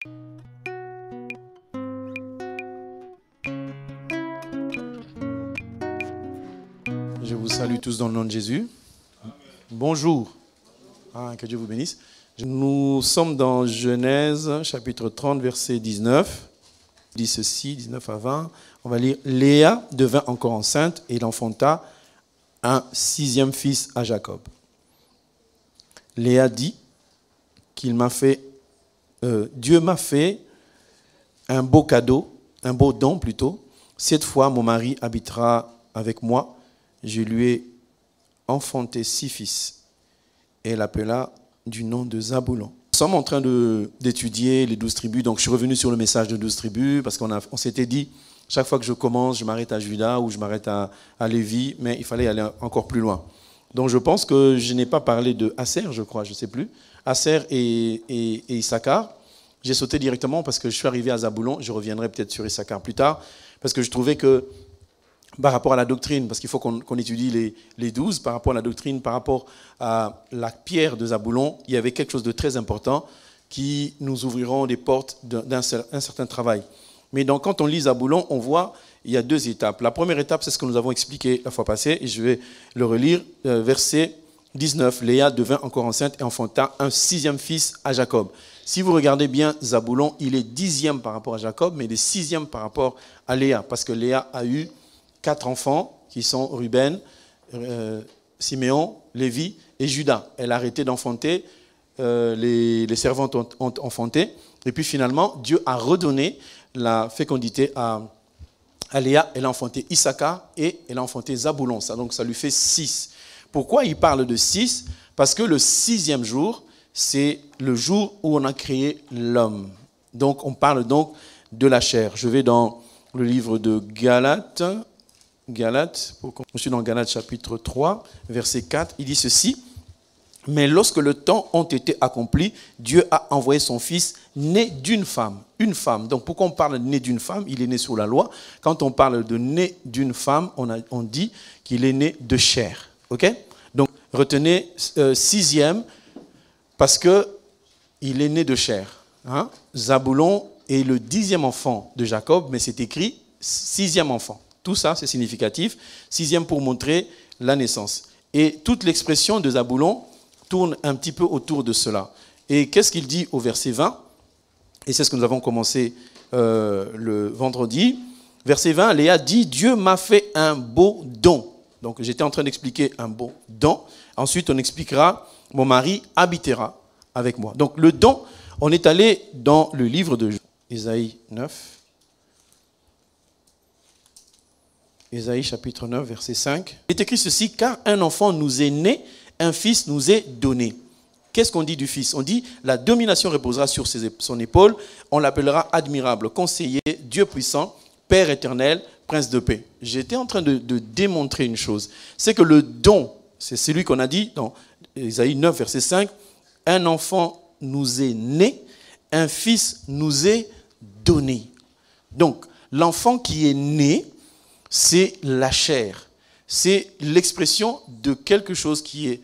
Je vous salue tous dans le nom de Jésus. Bonjour. Que Dieu vous bénisse. Nous sommes dans Genèse, chapitre 30, verset 19. Il dit ceci, 19 à 20. On va lire. Léa devint encore enceinte et il enfanta un 6e fils à Jacob. Léa dit qu'il m'a fait, Dieu m'a fait un beau cadeau, un beau don plutôt. Cette fois, mon mari habitera avec moi. Je lui ai enfanté 6 fils. Et elle l'appela du nom de Zaboulon. Nous sommes en train d'étudier les 12 tribus. Donc, je suis revenu sur le message de 12 tribus parce qu'on s'était dit, chaque fois que je commence, je m'arrête à Juda ou je m'arrête à Lévi, mais il fallait aller encore plus loin. Donc, je pense que je n'ai pas parlé de Aser, je crois, je ne sais plus. Aser et Issachar. J'ai sauté directement parce que je suis arrivé à Zaboulon. Je reviendrai peut-être sur Issachar plus tard parce que je trouvais que par rapport à la doctrine, parce qu'il faut qu'on étudie les 12, par rapport à la doctrine, par rapport à la pierre de Zaboulon, il y avait quelque chose de très important qui nous ouvriront des portes d'un certain travail. Mais donc, quand on lit Zaboulon, on voit il y a 2 étapes. La première étape, c'est ce que nous avons expliqué la fois passée, et je vais le relire, verset 19. Léa devint encore enceinte et enfanta un 6e fils à Jacob. Si vous regardez bien Zaboulon, il est 10e par rapport à Jacob, mais il est 6e par rapport à Léa, parce que Léa a eu 4 enfants qui sont Ruben, Siméon, Lévi et Judas. Elle a arrêté d'enfanter, les servantes ont enfanté. Et puis finalement, Dieu a redonné la fécondité à Léa. Elle a enfanté Issachar et elle a enfanté Zaboulon. Donc ça lui fait 6. Pourquoi il parle de 6? Parce que le 6e jour, c'est le jour où on a créé l'homme. Donc on parle donc de la chair. Je vais dans le livre de Galates. Je suis dans Galates chapitre 3, verset 4, il dit ceci. Mais lorsque le temps a été accompli, Dieu a envoyé son fils né d'une femme. Une femme. Donc pourquoi on parle de né d'une femme? Il est né sous la loi. Quand on parle de né d'une femme, on dit qu'il est né de chair. Ok? Donc retenez 6e parce qu'il est né de chair. Zaboulon est le 10e enfant de Jacob, mais c'est écrit 6e enfant. Tout ça, c'est significatif. 6e pour montrer la naissance. Et toute l'expression de Zaboulon tourne un petit peu autour de cela. Et qu'est-ce qu'il dit au verset 20? Et c'est ce que nous avons commencé le vendredi. Verset 20, Léa dit, Dieu m'a fait un beau don. Donc j'étais en train d'expliquer un beau don. Ensuite, on expliquera, mon mari habitera avec moi. Donc le don, on est allé dans le livre de Ésaïe 9. Ésaïe chapitre 9, verset 5. Il est écrit ceci, car un enfant nous est né, un fils nous est donné. Qu'est-ce qu'on dit du fils? On dit, la domination reposera sur son épaule, on l'appellera admirable, conseiller, Dieu puissant, Père éternel, prince de paix. J'étais en train de démontrer une chose, c'est que le don, c'est celui qu'on a dit dans Ésaïe 9, verset 5, un enfant nous est né, un fils nous est donné. Donc, l'enfant qui est né, c'est la chair. C'est l'expression de quelque chose qui est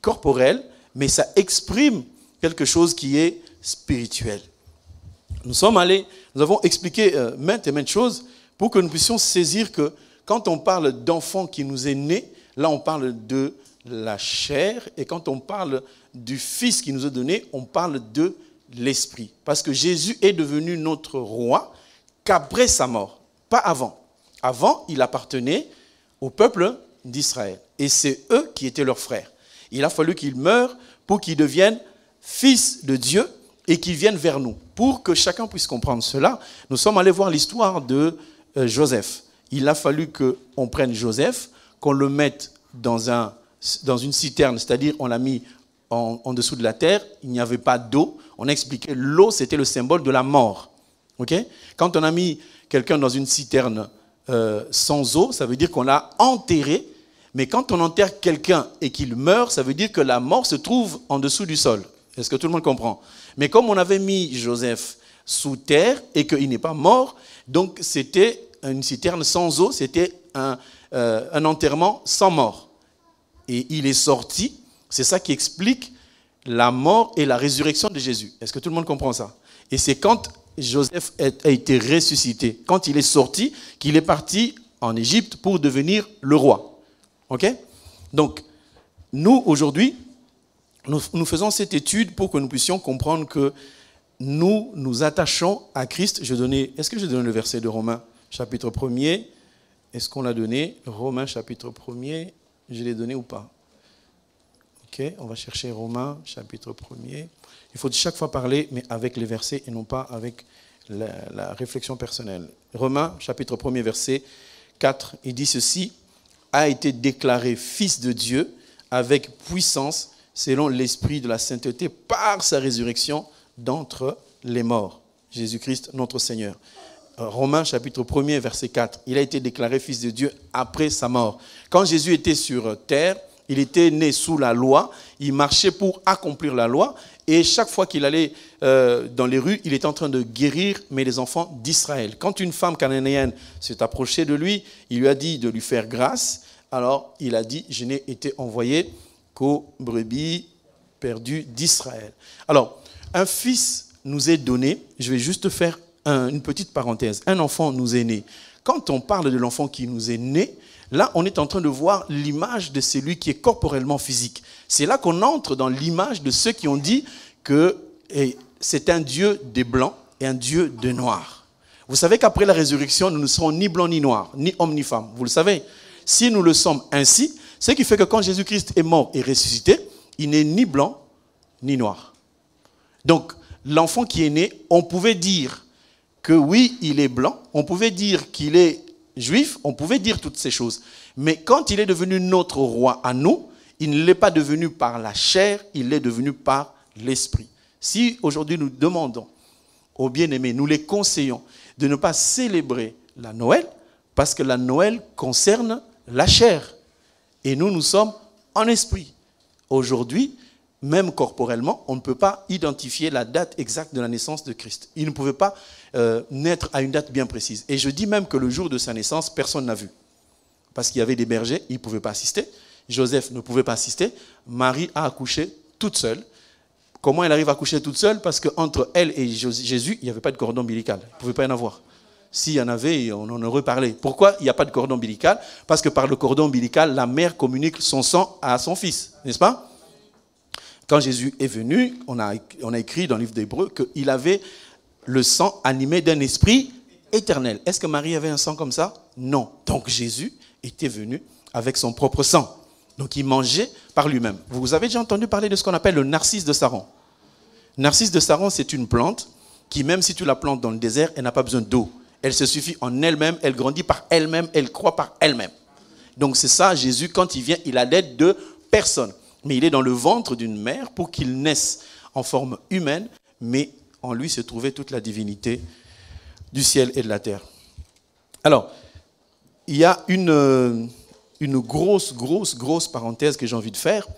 corporel, mais ça exprime quelque chose qui est spirituel. Nous avons expliqué maintes et maintes choses pour que nous puissions saisir que quand on parle d'enfant qui nous est né, là on parle de la chair, et quand on parle du fils qui nous est donné, on parle de l'esprit. Parce que Jésus est devenu notre roi qu'après sa mort, pas avant. Avant, il appartenait au peuple d'Israël. Et c'est eux qui étaient leurs frères. Il a fallu qu'ils meurent pour qu'ils deviennent fils de Dieu et qu'ils viennent vers nous. Pour que chacun puisse comprendre cela, nous sommes allés voir l'histoire de Joseph. Il a fallu qu'on prenne Joseph, qu'on le mette dans une citerne, c'est-à-dire on l'a mis en dessous de la terre, il n'y avait pas d'eau. On a expliqué l'eau, c'était le symbole de la mort. Okay? Quand on a mis quelqu'un dans une citerne sans eau, ça veut dire qu'on l'a enterré. Mais quand on enterre quelqu'un et qu'il meurt, ça veut dire que la mort se trouve en dessous du sol. Est-ce que tout le monde comprend? Mais comme on avait mis Joseph sous terre et qu'il n'est pas mort, donc c'était une citerne sans eau, c'était un enterrement sans mort. Et il est sorti, c'est ça qui explique la mort et la résurrection de Jésus. Est-ce que tout le monde comprend ça? Et c'est quand Joseph a été ressuscité, quand il est sorti, qu'il est parti en Égypte pour devenir le roi. OK? Donc, nous, aujourd'hui, nous faisons cette étude pour que nous puissions comprendre que nous nous attachons à Christ. Est-ce que je donne le verset de Romains, chapitre 1er? Est-ce qu'on l'a donné? Romains, chapitre 1er, je l'ai donné ou pas? Ok, on va chercher Romains, chapitre 1er. Il faut chaque fois parler, mais avec les versets et non pas avec la réflexion personnelle. Romains, chapitre 1er, verset 4, il dit ceci: a été déclaré fils de Dieu avec puissance, selon l'esprit de la sainteté, par sa résurrection d'entre les morts. Jésus-Christ, notre Seigneur. Romains, chapitre 1er, verset 4. Il a été déclaré fils de Dieu après sa mort. Quand Jésus était sur terre, il était né sous la loi, il marchait pour accomplir la loi, et chaque fois qu'il allait dans les rues, il était en train de guérir, mais les enfants d'Israël. Quand une femme cananéenne s'est approchée de lui, il lui a dit de lui faire grâce. Alors il a dit: je n'ai été envoyé qu'aux brebis perdues d'Israël. Alors, un fils nous est donné. Je vais juste faire une petite parenthèse. Un enfant nous est né. Quand on parle de l'enfant qui nous est né, là, on est en train de voir l'image de celui qui est corporellement physique. C'est là qu'on entre dans l'image de ceux qui ont dit que c'est un Dieu des blancs et un Dieu des noirs. Vous savez qu'après la résurrection, nous ne serons ni blancs ni noirs, ni hommes ni femmes. Vous le savez. Si nous le sommes ainsi, ce qui fait que quand Jésus-Christ est mort et ressuscité, il n'est ni blanc ni noir. Donc, l'enfant qui est né, on pouvait dire que oui, il est blanc, on pouvait dire qu'il est juif, on pouvait dire toutes ces choses. Mais quand il est devenu notre roi à nous, il ne l'est pas devenu par la chair, il l'est devenu par l'esprit. Si aujourd'hui nous demandons aux bien-aimés, nous les conseillons de ne pas célébrer la Noël, parce que la Noël concerne la chair. Et nous sommes en esprit. Aujourd'hui, même corporellement, on ne peut pas identifier la date exacte de la naissance de Christ. Il ne pouvait pas naître à une date bien précise. Et je dis même que le jour de sa naissance, personne n'a vu. Parce qu'il y avait des bergers, ils ne pouvaient pas assister. Joseph ne pouvait pas assister. Marie a accouché toute seule. Comment elle arrive à accoucher toute seule? Parce qu'entre elle et Jésus, il n'y avait pas de cordon ombilical. Il ne pouvait pas y en avoir. S'il y en avait, on en aurait parlé. Pourquoi il n'y a pas de cordon ombilical? Parce que par le cordon ombilical, la mère communique son sang à son fils. N'est-ce pas? Quand Jésus est venu, on a écrit dans le livre d'Hébreux qu'il avait le sang animé d'un esprit éternel. Est-ce que Marie avait un sang comme ça? Non. Donc Jésus était venu avec son propre sang. Donc il mangeait par lui-même. Vous avez déjà entendu parler de ce qu'on appelle le narcisse de Saron? Narcisse de Saron, c'est une plante qui, même si tu la plantes dans le désert, elle n'a pas besoin d'eau. Elle se suffit en elle-même, elle grandit par elle-même, elle croît par elle-même. Donc c'est ça, Jésus, quand il vient, il a l'aide de personne. Mais il est dans le ventre d'une mère pour qu'il naisse en forme humaine, mais en lui se trouvait toute la divinité du ciel et de la terre. Alors, il y a une grosse parenthèse que j'ai envie de faire,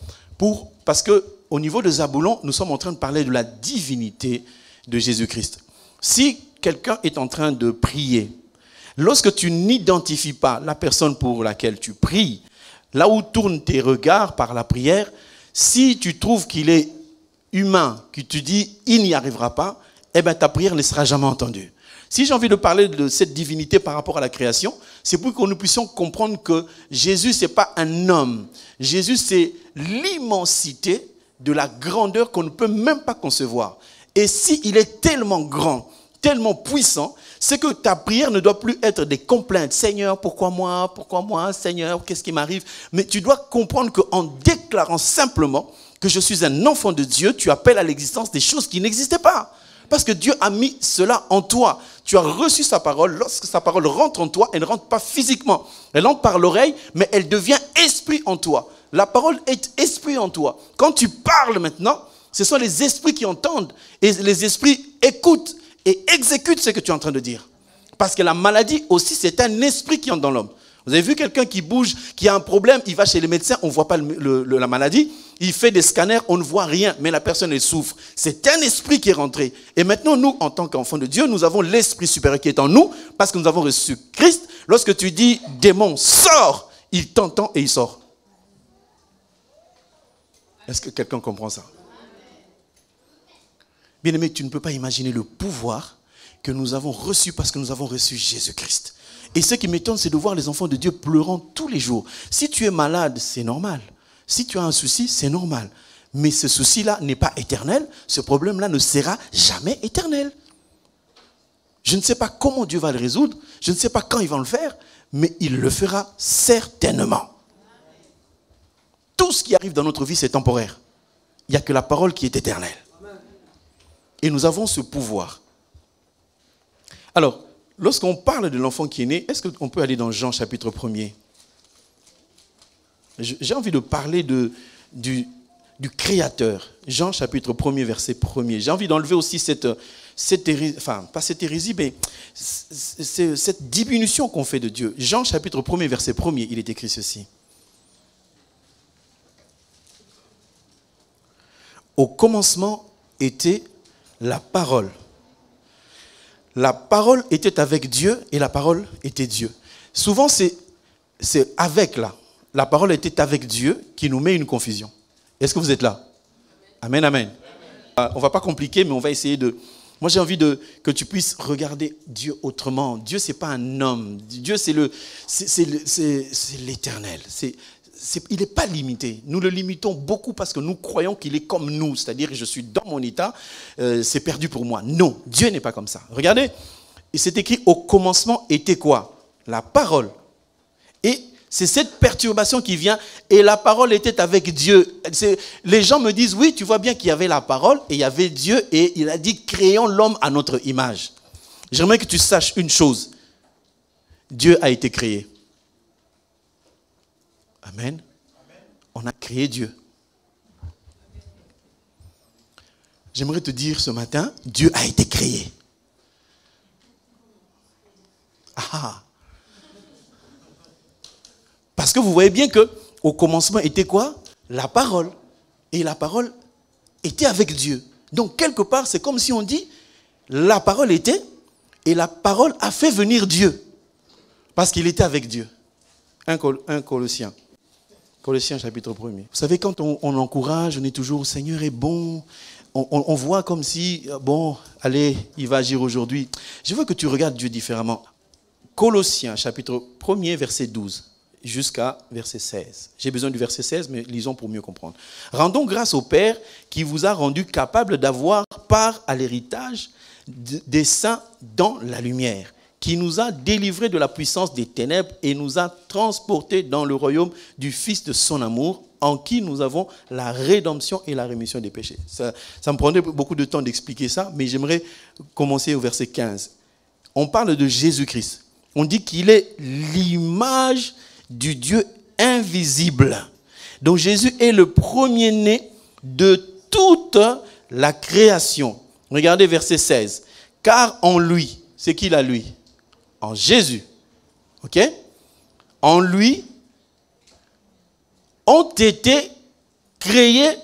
parce qu'au niveau de Zaboulon, nous sommes en train de parler de la divinité de Jésus-Christ. Si quelqu'un est en train de prier, lorsque tu n'identifies pas la personne pour laquelle tu pries, là où tournent tes regards par la prière, si tu trouves qu'il est humain, que tu dis « il n'y arrivera pas », eh bien ta prière ne sera jamais entendue. Si j'ai envie de parler de cette divinité par rapport à la création, c'est pour que nous puissions comprendre que Jésus, ce n'est pas un homme. Jésus, c'est l'immensité de la grandeur qu'on ne peut même pas concevoir. Et s'il est tellement grand, tellement puissant, c'est que ta prière ne doit plus être des complaintes. Seigneur, pourquoi moi, Seigneur, qu'est-ce qui m'arrive? Mais tu dois comprendre qu'en déclarant simplement que je suis un enfant de Dieu, tu appelles à l'existence des choses qui n'existaient pas. Parce que Dieu a mis cela en toi. Tu as reçu sa parole. Lorsque sa parole rentre en toi, elle ne rentre pas physiquement. Elle entre par l'oreille, mais elle devient esprit en toi. La parole est esprit en toi. Quand tu parles maintenant, ce sont les esprits qui entendent. Et les esprits écoutent et exécutent ce que tu es en train de dire. Parce que la maladie aussi, c'est un esprit qui entre dans l'homme. Vous avez vu quelqu'un qui bouge, qui a un problème, il va chez les médecins, on ne voit pas la maladie, il fait des scanners, on ne voit rien, mais la personne elle souffre. C'est un esprit qui est rentré. Et maintenant, nous, en tant qu'enfants de Dieu, nous avons l'esprit supérieur qui est en nous, parce que nous avons reçu Christ. Lorsque tu dis, démon, sors, il t'entend et il sort. Est-ce que quelqu'un comprend ça? Bien-aimé, tu ne peux pas imaginer le pouvoir que nous avons reçu parce que nous avons reçu Jésus-Christ. Et ce qui m'étonne, c'est de voir les enfants de Dieu pleurant tous les jours. Si tu es malade, c'est normal. Si tu as un souci, c'est normal. Mais ce souci-là n'est pas éternel. Ce problème-là ne sera jamais éternel. Je ne sais pas comment Dieu va le résoudre. Je ne sais pas quand il va le faire. Mais il le fera certainement. Tout ce qui arrive dans notre vie, c'est temporaire. Il n'y a que la parole qui est éternelle. Et nous avons ce pouvoir. Alors, lorsqu'on parle de l'enfant qui est né, est-ce qu'on peut aller dans Jean chapitre 1er? J'ai envie de parler du Créateur. Jean chapitre 1er, verset 1er. J'ai envie d'enlever aussi cette hérésie, enfin, pas cette hérésie, mais cette diminution qu'on fait de Dieu. Jean chapitre 1er, verset 1er, il est écrit ceci. Au commencement était la parole. La parole était avec Dieu et la parole était Dieu. Souvent, c'est avec là. La parole était avec Dieu qui nous met une confusion. Est-ce que vous êtes là? Amen, amen. On ne va pas compliquer, mais on va essayer de... Moi, j'ai envie que tu puisses regarder Dieu autrement. Dieu, ce n'est pas un homme. Dieu, c'est l'éternel. Il n'est pas limité. Nous le limitons beaucoup parce que nous croyons qu'il est comme nous. C'est-à-dire, je suis dans mon état, c'est perdu pour moi. Non, Dieu n'est pas comme ça. Regardez, c'est écrit, au commencement était quoi? La parole. Et c'est cette perturbation qui vient, et la parole était avec Dieu. Les gens me disent, oui, tu vois bien qu'il y avait la parole, et il y avait Dieu, et il a dit, créons l'homme à notre image. J'aimerais que tu saches une chose. Dieu a été créé. Amen. On a créé Dieu. J'aimerais te dire ce matin, Dieu a été créé. Ah. Parce que vous voyez bien que au commencement était quoi? La parole. Et la parole était avec Dieu. Donc quelque part, c'est comme si on dit, la parole était, et la parole a fait venir Dieu. Parce qu'il était avec Dieu. Un Colossiens. Colossiens chapitre 1er. Vous savez, quand on encourage, on est toujours, Seigneur est bon. On voit comme si, bon, allez, il va agir aujourd'hui. Je veux que tu regardes Dieu différemment. Colossiens chapitre 1er, verset 12. Jusqu'à verset 16. J'ai besoin du verset 16, mais lisons pour mieux comprendre. Rendons grâce au Père qui vous a rendu capable d'avoir part à l'héritage des saints dans la lumière, qui nous a délivrés de la puissance des ténèbres et nous a transportés dans le royaume du Fils de son amour, en qui nous avons la rédemption et la rémission des péchés. Ça me prendrait beaucoup de temps d'expliquer ça, mais j'aimerais commencer au verset 15. On parle de Jésus-Christ. On dit qu'il est l'image du Dieu invisible. Donc Jésus est le premier-né de toute la création. Regardez verset 16. Car en lui, c'est qui là lui? En Jésus. Ok? En lui ont été créées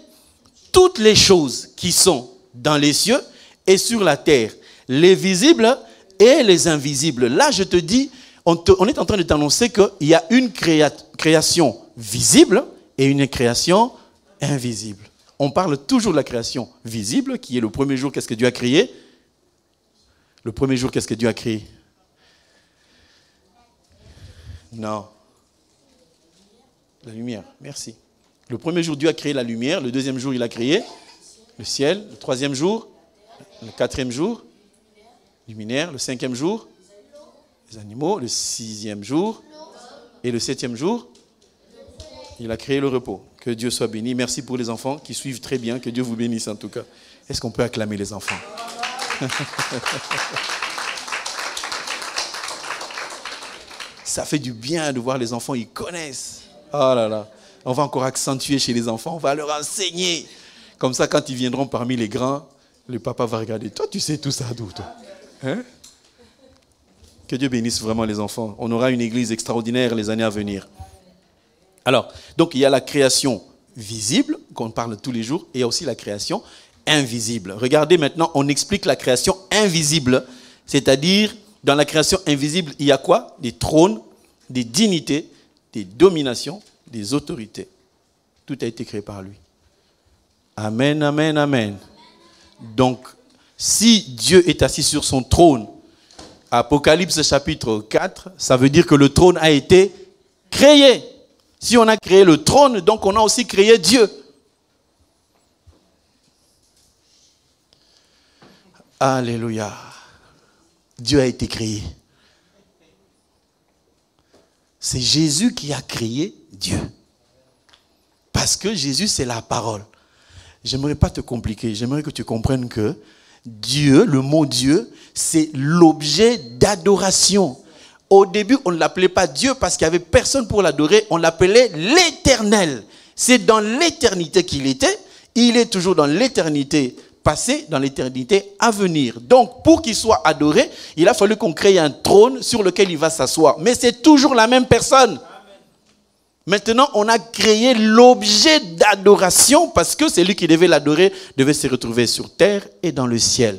toutes les choses qui sont dans les cieux et sur la terre, les visibles et les invisibles. Là, je te dis, on est en train de t'annoncer qu'il y a une création visible et une création invisible. On parle toujours de la création visible, qui est le premier jour, qu'est-ce que Dieu a créé? Le premier jour, qu'est-ce que Dieu a créé? Non. La lumière, merci. Le premier jour, Dieu a créé la lumière. Le deuxième jour, il a créé le ciel. Le troisième jour, le quatrième jour, luminaire. Le cinquième jour, les animaux. Le sixième jour et le septième jour, il a créé le repos. Que Dieu soit béni. Merci pour les enfants qui suivent très bien. Que Dieu vous bénisse en tout cas. Est-ce qu'on peut acclamer les enfants? Ça fait du bien de voir les enfants, ils connaissent. Oh là là. On va encore accentuer chez les enfants, on va leur enseigner. Comme ça, quand ils viendront parmi les grands, le papa va regarder. Toi, tu sais tout ça d'où, toi? Hein? Que Dieu bénisse vraiment les enfants. On aura une église extraordinaire les années à venir. Alors, donc il y a la création visible, qu'on parle tous les jours, et il y a aussi la création invisible. Regardez maintenant, on explique la création invisible, c'est-à-dire, dans la création invisible, il y a quoi? Des trônes, des dignités, des dominations, des autorités. Tout a été créé par lui. Amen, amen, amen. Donc, Si Dieu est assis sur son trône, Apocalypse chapitre 4, ça veut dire que le trône a été créé. Si on a créé le trône, donc on a aussi créé Dieu. Alléluia. Dieu a été créé. C'est Jésus qui a créé Dieu. Parce que Jésus, c'est la parole. J'aimerais pas te compliquer. J'aimerais que tu comprennes que Dieu, le mot Dieu, c'est l'objet d'adoration. Au début, on ne l'appelait pas Dieu parce qu'il n'y avait personne pour l'adorer. On l'appelait l'Éternel. C'est dans l'éternité qu'il était. Il est toujours dans l'éternité passée, dans l'éternité à venir. Donc, pour qu'il soit adoré, il a fallu qu'on crée un trône sur lequel il va s'asseoir. Mais c'est toujours la même personne. Maintenant, on a créé l'objet d'adoration parce que celui qui devait l'adorer devait se retrouver sur terre et dans le ciel.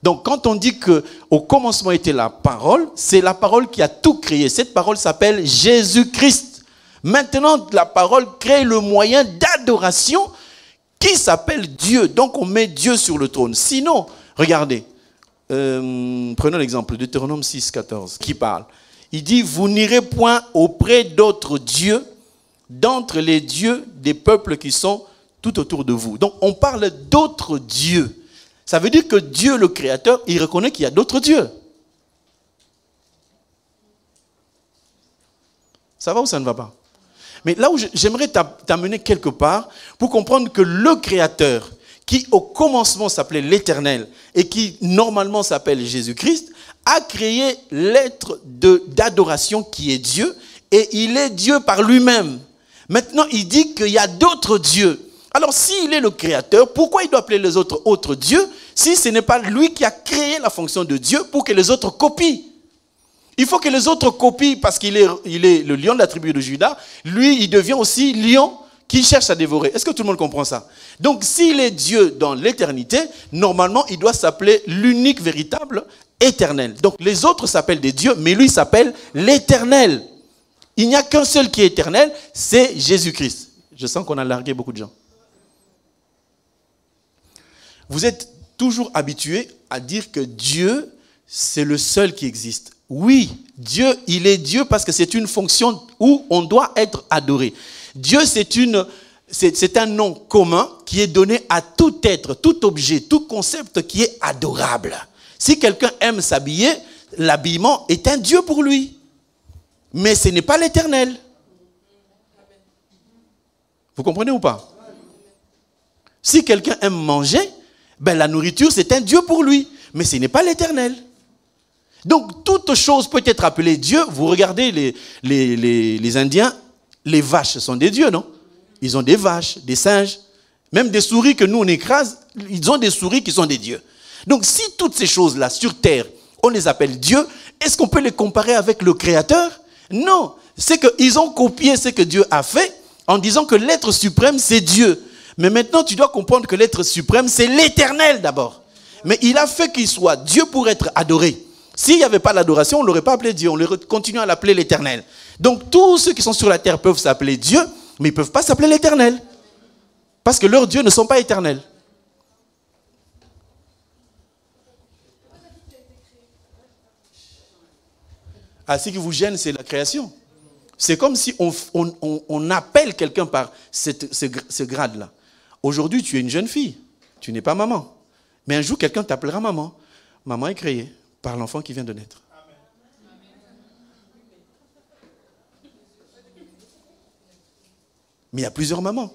Donc, quand on dit qu'au commencement était la parole, c'est la parole qui a tout créé. Cette parole s'appelle Jésus-Christ. Maintenant, la parole crée le moyen d'adoration qui s'appelle Dieu. Donc, on met Dieu sur le trône. Sinon, regardez, prenons l'exemple de Deutéronome 6, 14, qui parle. Il dit, vous n'irez point auprès d'autres dieux, d'entre les dieux des peuples qui sont tout autour de vous. Donc, on parle d'autres dieux. Ça veut dire que Dieu, le Créateur, il reconnaît qu'il y a d'autres dieux. Ça va ou ça ne va pas? Mais là où j'aimerais t'amener quelque part pour comprendre que le Créateur, qui au commencement s'appelait l'Éternel et qui normalement s'appelle Jésus-Christ, a créé l'être d'adoration qui est Dieu et il est Dieu par lui-même. Maintenant, il dit qu'il y a d'autres dieux. Alors, s'il est le Créateur, pourquoi il doit appeler les autres dieux si ce n'est pas lui qui a créé la fonction de Dieu pour que les autres copient? Il faut que les autres copient parce qu'il est le lion de la tribu de Juda. Lui, il devient aussi lion qui cherche à dévorer. Est-ce que tout le monde comprend ça? Donc, s'il est Dieu dans l'éternité, normalement, il doit s'appeler l'unique véritable éternel. Donc, les autres s'appellent des dieux, mais lui s'appelle l'Éternel. Il n'y a qu'un seul qui est éternel, c'est Jésus-Christ. Je sens qu'on a largué beaucoup de gens. Vous êtes toujours habitués à dire que Dieu, c'est le seul qui existe. Oui, Dieu, il est Dieu parce que c'est une fonction où on doit être adoré. Dieu, c'est un nom commun qui est donné à tout être, tout objet, tout concept qui est adorable. Si quelqu'un aime s'habiller, l'habillement est un Dieu pour lui. Mais ce n'est pas l'Éternel. Vous comprenez ou pas? Si quelqu'un aime manger, ben la nourriture c'est un Dieu pour lui. Mais ce n'est pas l'Éternel. Donc toute chose peut être appelée Dieu. Vous regardez les Indiens, les vaches sont des dieux, non? Ils ont des vaches, des singes, même des souris que nous on écrase, ils ont des souris qui sont des dieux. Donc si toutes ces choses-là sur terre, on les appelle dieux, est-ce qu'on peut les comparer avec le Créateur? Non, c'est qu'ils ont copié ce que Dieu a fait en disant que l'être suprême c'est Dieu. Mais maintenant tu dois comprendre que l'être suprême c'est l'Éternel d'abord. Mais il a fait qu'il soit Dieu pour être adoré. S'il n'y avait pas l'adoration, on ne l'aurait pas appelé Dieu, on continue à l'appeler l'Éternel. Donc tous ceux qui sont sur la terre peuvent s'appeler Dieu, mais ils ne peuvent pas s'appeler l'Éternel. Parce que leurs dieux ne sont pas éternels. Ah, ce qui vous gêne, c'est la création. C'est comme si on appelle quelqu'un par ce grade-là. Aujourd'hui, tu es une jeune fille, tu n'es pas maman. Mais un jour, quelqu'un t'appellera maman. Maman est créée par l'enfant qui vient de naître. Mais il y a plusieurs mamans.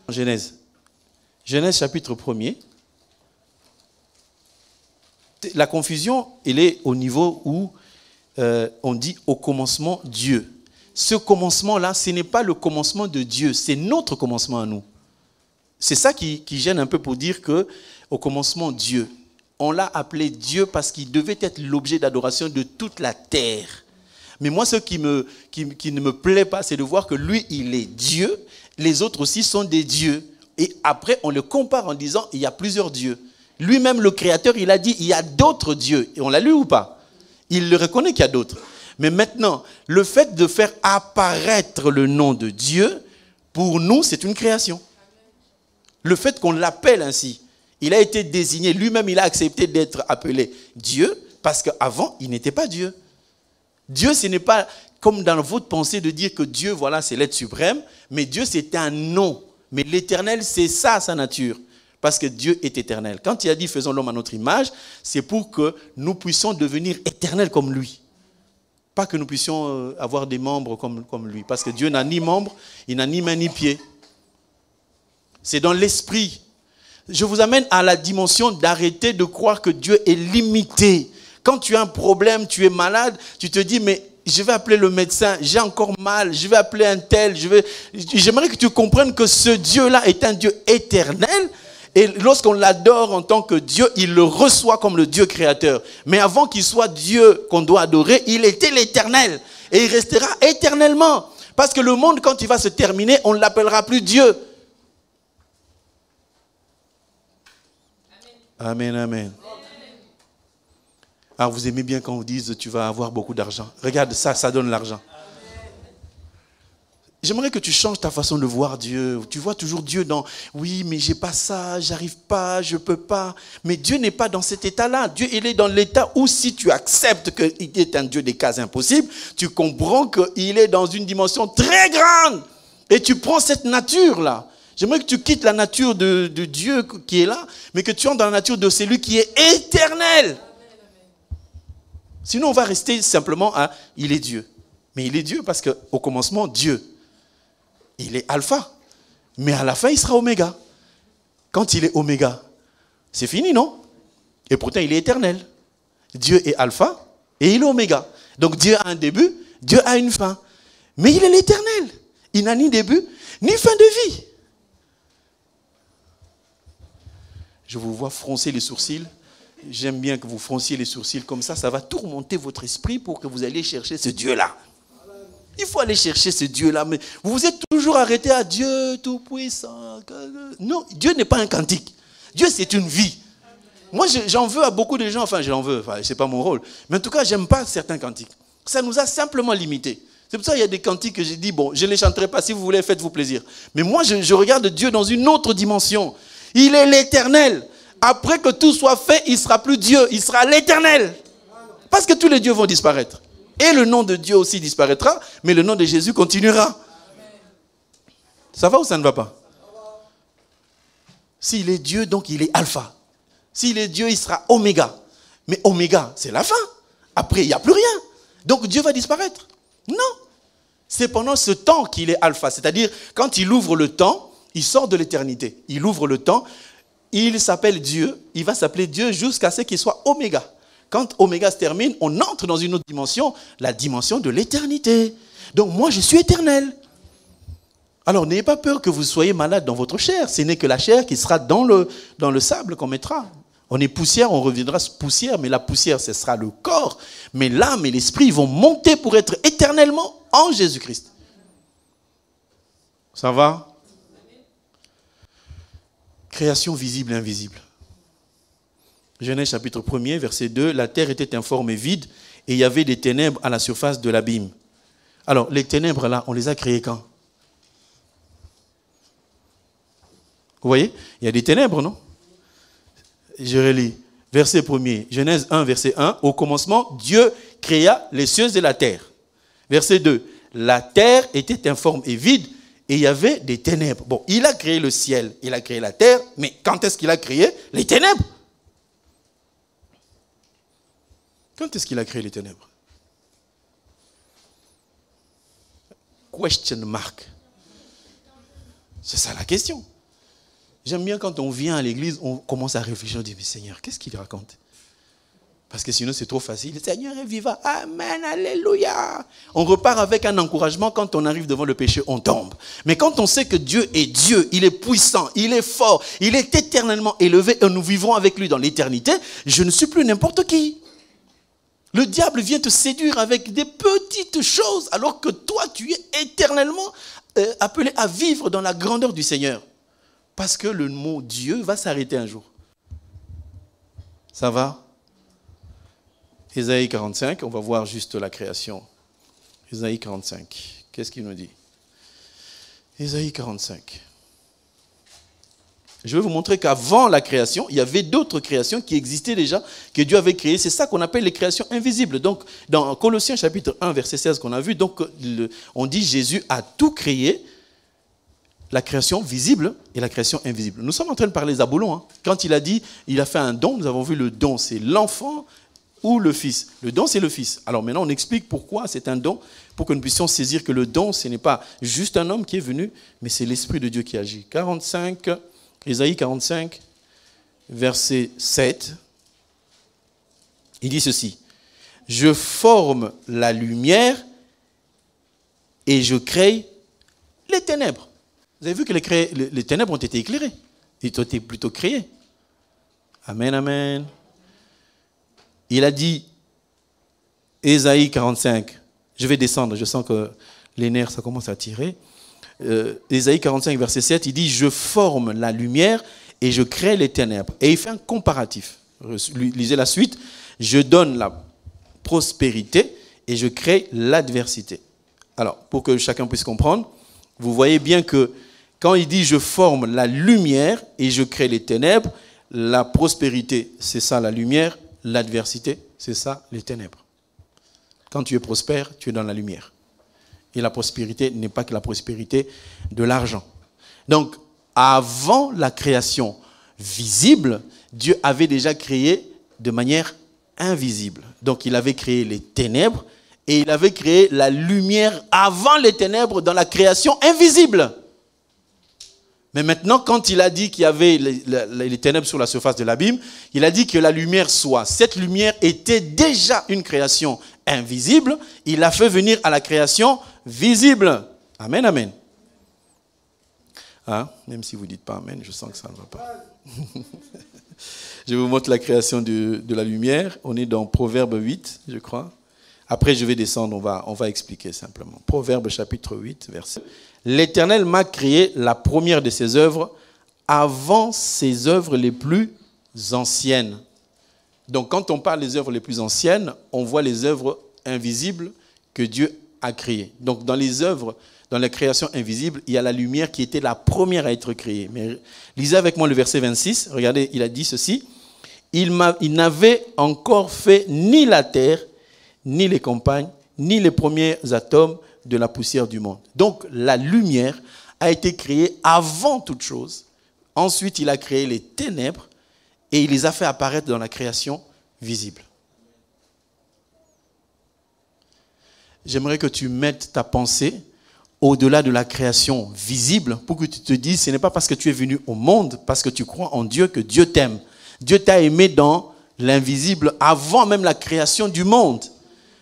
En Genèse chapitre 1er, la confusion, elle est au niveau où on dit au commencement Dieu. Ce commencement-là, ce n'est pas le commencement de Dieu, c'est notre commencement à nous. C'est ça qui gêne un peu pour dire qu'au commencement Dieu, on l'a appelé Dieu parce qu'il devait être l'objet d'adoration de toute la terre. Mais moi, ce qui ne me plaît pas, c'est de voir que lui, il est Dieu, les autres aussi sont des dieux. Et après, on le compare en disant, il y a plusieurs dieux. Lui-même, le Créateur, il a dit, il y a d'autres dieux. Et on l'a lu ou pas? Il le reconnaît qu'il y a d'autres. Mais maintenant, le fait de faire apparaître le nom de Dieu, pour nous, c'est une création. Le fait qu'on l'appelle ainsi, Il a été désigné, lui-même il a accepté d'être appelé Dieu, parce qu'avant, il n'était pas Dieu. Dieu, ce n'est pas comme dans votre pensée de dire que Dieu, voilà, c'est l'être suprême, mais Dieu, c'est un nom. Mais l'éternel, c'est ça, sa nature. Parce que Dieu est éternel. Quand il a dit « faisons l'homme à notre image », c'est pour que nous puissions devenir éternels comme lui. Pas que nous puissions avoir des membres comme lui. Parce que Dieu n'a ni membres, il n'a ni main ni pied. C'est dans l'esprit. Je vous amène à la dimension d'arrêter de croire que Dieu est limité. Quand tu as un problème, tu es malade, tu te dis, mais je vais appeler le médecin, j'ai encore mal, je vais appeler un tel, j'aimerais que tu comprennes que ce Dieu-là est un Dieu éternel, et lorsqu'on l'adore en tant que Dieu, il le reçoit comme le Dieu créateur. Mais avant qu'il soit Dieu qu'on doit adorer, il était l'éternel, et il restera éternellement. Parce que le monde, quand il va se terminer, on ne l'appellera plus Dieu. Amen, amen. Alors vous aimez bien quand on vous dit tu vas avoir beaucoup d'argent. Regarde ça, ça donne l'argent. J'aimerais que tu changes ta façon de voir Dieu. Tu vois toujours Dieu dans oui, mais j'ai pas ça, j'arrive pas, je peux pas. Mais Dieu n'est pas dans cet état-là. Dieu, il est dans l'état où si tu acceptes qu'il est un Dieu des cas impossibles, tu comprends qu'il est dans une dimension très grande. Et tu prends cette nature-là. J'aimerais que tu quittes la nature de Dieu qui est là, mais que tu entres dans la nature de celui qui est éternel. Sinon, on va rester simplement à « il est Dieu ». Mais il est Dieu parce qu'au commencement, Dieu, il est alpha. Mais à la fin, il sera oméga. Quand il est oméga, c'est fini, non? Et pourtant, il est éternel. Dieu est alpha et il est oméga. Donc Dieu a un début, Dieu a une fin. Mais il est l'éternel. Il n'a ni début, ni fin de vie. Je vous vois froncer les sourcils. J'aime bien que vous fronciez les sourcils comme ça. Ça va tourmenter votre esprit pour que vous alliez chercher ce Dieu-là. Il faut aller chercher ce Dieu-là. Mais vous vous êtes toujours arrêté à Dieu tout-puissant. Non, Dieu n'est pas un cantique. Dieu, c'est une vie. Moi, j'en veux à beaucoup de gens. Enfin, j'en veux. Enfin, c'est pas mon rôle. Mais en tout cas, j'aime pas certains cantiques. Ça nous a simplement limités. C'est pour ça qu'il y a des cantiques que j'ai dit, bon, je ne les chanterai pas. Si vous voulez, faites-vous plaisir. Mais moi, je regarde Dieu dans une autre dimension. Il est l'éternel. Après que tout soit fait, il ne sera plus Dieu, il sera l'éternel. Parce que tous les dieux vont disparaître. Et le nom de Dieu aussi disparaîtra, mais le nom de Jésus continuera. Ça va ou ça ne va pas? S'il est Dieu, donc il est alpha. S'il est Dieu, il sera oméga. Mais oméga, c'est la fin. Après, il n'y a plus rien. Donc Dieu va disparaître. Non. C'est pendant ce temps qu'il est alpha. C'est-à-dire, quand il ouvre le temps, il sort de l'éternité. Il ouvre le temps. Il s'appelle Dieu, il va s'appeler Dieu jusqu'à ce qu'il soit Oméga. Quand Oméga se termine, on entre dans une autre dimension, la dimension de l'éternité. Donc moi, je suis éternel. Alors n'ayez pas peur que vous soyez malade dans votre chair. Ce n'est que la chair qui sera dans le sable qu'on mettra. On est poussière, on reviendra poussière, mais la poussière, ce sera le corps. Mais l'âme et l'esprit, ils vont monter pour être éternellement en Jésus-Christ. Ça va ? Création visible et invisible. Genèse chapitre 1er, verset 2. La terre était informe et vide et il y avait des ténèbres à la surface de l'abîme. Alors, les ténèbres là, on les a créées quand? Vous voyez? Il y a des ténèbres, non? Je relis. Verset 1er. Genèse 1, verset 1. Au commencement, Dieu créa les cieux et la terre. Verset 2. La terre était informe et vide. Et il y avait des ténèbres. Bon, il a créé le ciel, il a créé la terre, mais quand est-ce qu'il a créé les ténèbres? Quand est-ce qu'il a créé les ténèbres? Question mark. C'est ça la question. J'aime bien quand on vient à l'église, on commence à réfléchir, on dit, mais Seigneur, qu'est-ce qu'il raconte? Parce que sinon c'est trop facile. Le Seigneur est vivant. Amen, alléluia. On repart avec un encouragement. Quand on arrive devant le péché, on tombe. Mais quand on sait que Dieu est Dieu, il est puissant, il est fort, il est éternellement élevé et nous vivrons avec lui dans l'éternité, je ne suis plus n'importe qui. Le diable vient te séduire avec des petites choses alors que toi, tu es éternellement appelé à vivre dans la grandeur du Seigneur. Parce que le mot Dieu va s'arrêter un jour. Ça va? Ésaïe 45, on va voir juste la création. Ésaïe 45, qu'est-ce qu'il nous dit? Ésaïe 45. Je vais vous montrer qu'avant la création, il y avait d'autres créations qui existaient déjà, que Dieu avait créées. C'est ça qu'on appelle les créations invisibles. Donc, dans Colossiens chapitre 1, verset 16 qu'on a vu, donc, on dit Jésus a tout créé, la création visible et la création invisible. Nous sommes en train de parler Zabulon. Hein. Quand il a dit, il a fait un don, nous avons vu le don, c'est l'enfant ou le fils. Le don, c'est le fils. Alors maintenant, on explique pourquoi c'est un don, pour que nous puissions saisir que le don, ce n'est pas juste un homme qui est venu, mais c'est l'Esprit de Dieu qui agit. Ésaïe 45, verset 7, il dit ceci. Je forme la lumière et je crée les ténèbres. Vous avez vu que les ténèbres ont été éclairées. Ils ont été plutôt créés. Amen, amen. Il a dit, Ésaïe 45, je vais descendre, je sens que les nerfs, ça commence à tirer. Ésaïe 45, verset 7, il dit « Je forme la lumière et je crée les ténèbres. » Et il fait un comparatif. Lisez la suite. « Je donne la prospérité et je crée l'adversité. » Alors, pour que chacun puisse comprendre, vous voyez bien que quand il dit « Je forme la lumière et je crée les ténèbres », la prospérité, c'est ça la lumière, l'adversité, c'est ça les ténèbres. Quand tu es prospère, tu es dans la lumière. Et la prospérité n'est pas que la prospérité de l'argent. Donc, avant la création visible, Dieu avait déjà créé de manière invisible. Donc, il avait créé les ténèbres et il avait créé la lumière avant les ténèbres dans la création invisible. Mais maintenant, quand il a dit qu'il y avait les ténèbres sur la surface de l'abîme, il a dit que la lumière soit. Cette lumière était déjà une création invisible. Il a fait venir à la création visible. Amen, amen. Hein? Même si vous ne dites pas amen, je sens que ça ne va pas. Je vous montre la création de la lumière. On est dans Proverbe 8, je crois. Après, je vais descendre, on va expliquer simplement. Proverbe chapitre 8, verset. L'Éternel m'a créé la première de ses œuvres avant ses œuvres les plus anciennes. Donc, quand on parle des œuvres les plus anciennes, on voit les œuvres invisibles que Dieu a créées. Donc, dans les œuvres, dans la création invisible, il y a la lumière qui était la première à être créée. Mais lisez avec moi le verset 26. Regardez, il a dit ceci. Il n'avait encore fait ni la terre, ni les campagnes, ni les premiers atomes de la poussière du monde. Donc, la lumière a été créée avant toute chose. Ensuite, il a créé les ténèbres et il les a fait apparaître dans la création visible. J'aimerais que tu mettes ta pensée au-delà de la création visible pour que tu te dises, ce n'est pas parce que tu es venu au monde, parce que tu crois en Dieu que Dieu t'aime. Dieu t'a aimé dans l'invisible avant même la création du monde.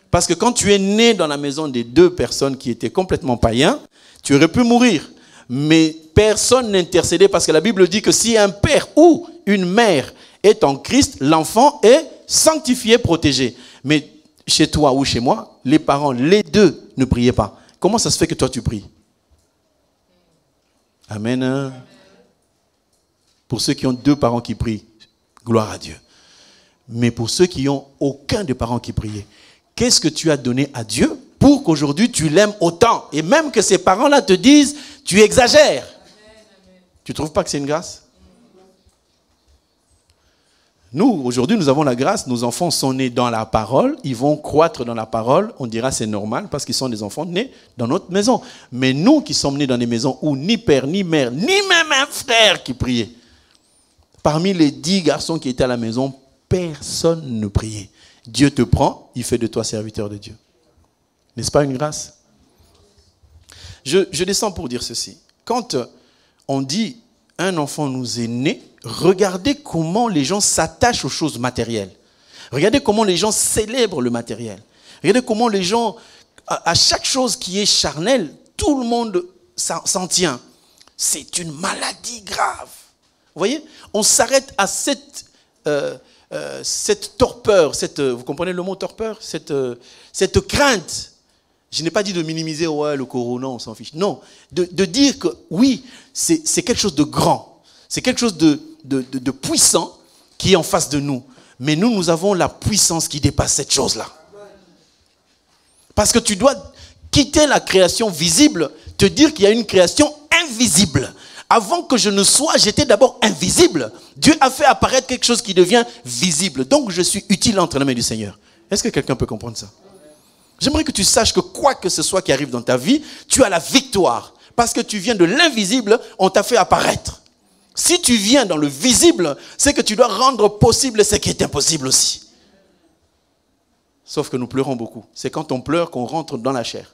Parce que quand tu es né dans la maison des deux personnes qui étaient complètement païens, tu aurais pu mourir. Mais personne n'intercédait parce que la Bible dit que si un père ou une mère est en Christ, l'enfant est sanctifié, protégé. Mais chez toi ou chez moi, les parents, les deux ne priaient pas. Comment ça se fait que toi tu pries? Amen. Pour ceux qui ont deux parents qui prient, gloire à Dieu. Mais pour ceux qui n'ont aucun des parents qui priaient, qu'est-ce que tu as donné à Dieu pour qu'aujourd'hui tu l'aimes autant? Et même que ces parents-là te disent, tu exagères. Amen. Tu ne trouves pas que c'est une grâce? Nous, aujourd'hui, nous avons la grâce. Nos enfants sont nés dans la parole. Ils vont croître dans la parole. On dira c'est normal parce qu'ils sont des enfants nés dans notre maison. Mais nous qui sommes nés dans des maisons où ni père, ni mère, ni même un frère qui priait. Parmi les 10 garçons qui étaient à la maison, personne ne priait. Dieu te prend, il fait de toi serviteur de Dieu. N'est-ce pas une grâce? Je descends pour dire ceci. Quand on dit un enfant nous est né, regardez comment les gens s'attachent aux choses matérielles. Regardez comment les gens célèbrent le matériel. Regardez comment les gens, à chaque chose qui est charnelle, tout le monde s'en tient. C'est une maladie grave. Vous voyez? On s'arrête à cette torpeur, vous comprenez le mot torpeur? Cette crainte. Je n'ai pas dit de minimiser le corona, on s'en fiche. Non, de dire que oui, c'est quelque chose de grand. C'est quelque chose de puissant qui est en face de nous. Mais nous avons la puissance qui dépasse cette chose-là. Parce que tu dois quitter la création visible, te dire qu'il y a une création invisible. Avant que je ne sois, j'étais d'abord invisible. Dieu a fait apparaître quelque chose qui devient visible. Donc je suis utile entre les mains du Seigneur. Est-ce que quelqu'un peut comprendre ça? J'aimerais que tu saches que quoi que ce soit qui arrive dans ta vie, tu as la victoire. Parce que tu viens de l'invisible, on t'a fait apparaître. Si tu viens dans le visible, c'est que tu dois rendre possible ce qui est impossible aussi. Sauf que nous pleurons beaucoup. C'est quand on pleure qu'on rentre dans la chair.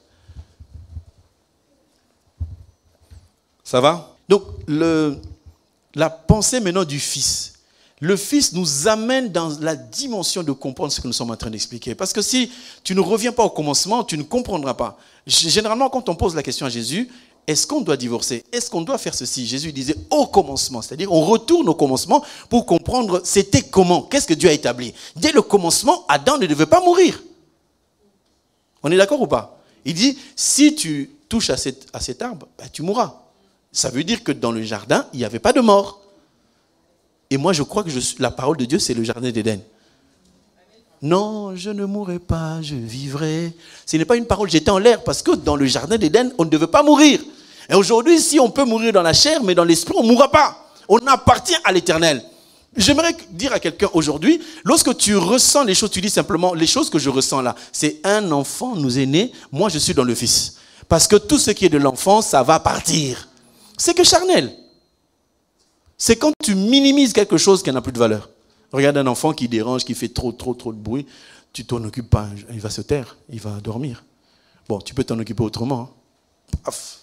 Ça va? Donc, la pensée maintenant du Fils. Le Fils nous amène dans la dimension de comprendre ce que nous sommes en train d'expliquer. Parce que si tu ne reviens pas au commencement, tu ne comprendras pas. Généralement, quand on pose la question à Jésus, est-ce qu'on doit divorcer? Est-ce qu'on doit faire ceci? Jésus disait au commencement. C'est-à-dire, on retourne au commencement pour comprendre c'était comment, qu'est-ce que Dieu a établi. Dès le commencement, Adam ne devait pas mourir. On est d'accord ou pas? Il dit, si tu touches à cet arbre, ben, tu mourras. Ça veut dire que dans le jardin, il n'y avait pas de mort. Et moi, je crois que la parole de Dieu, c'est le jardin d'Éden. Non, je ne mourrai pas, je vivrai. Ce n'est pas une parole jetée en l'air, parce que dans le jardin d'Éden, on ne devait pas mourir. Et aujourd'hui, si on peut mourir dans la chair, mais dans l'esprit, on ne mourra pas. On appartient à l'Éternel. J'aimerais dire à quelqu'un aujourd'hui, lorsque tu ressens les choses, tu dis simplement, les choses que je ressens là, c'est un enfant nous est né, moi je suis dans le Fils. Parce que tout ce qui est de l'enfant, ça va partir. C'est que charnel. C'est quand tu minimises quelque chose qui n'a plus de valeur. Regarde un enfant qui dérange, qui fait trop de bruit. Tu t'en occupes pas. Il va se taire. Il va dormir. Bon, tu peux t'en occuper autrement. Hein. Paf.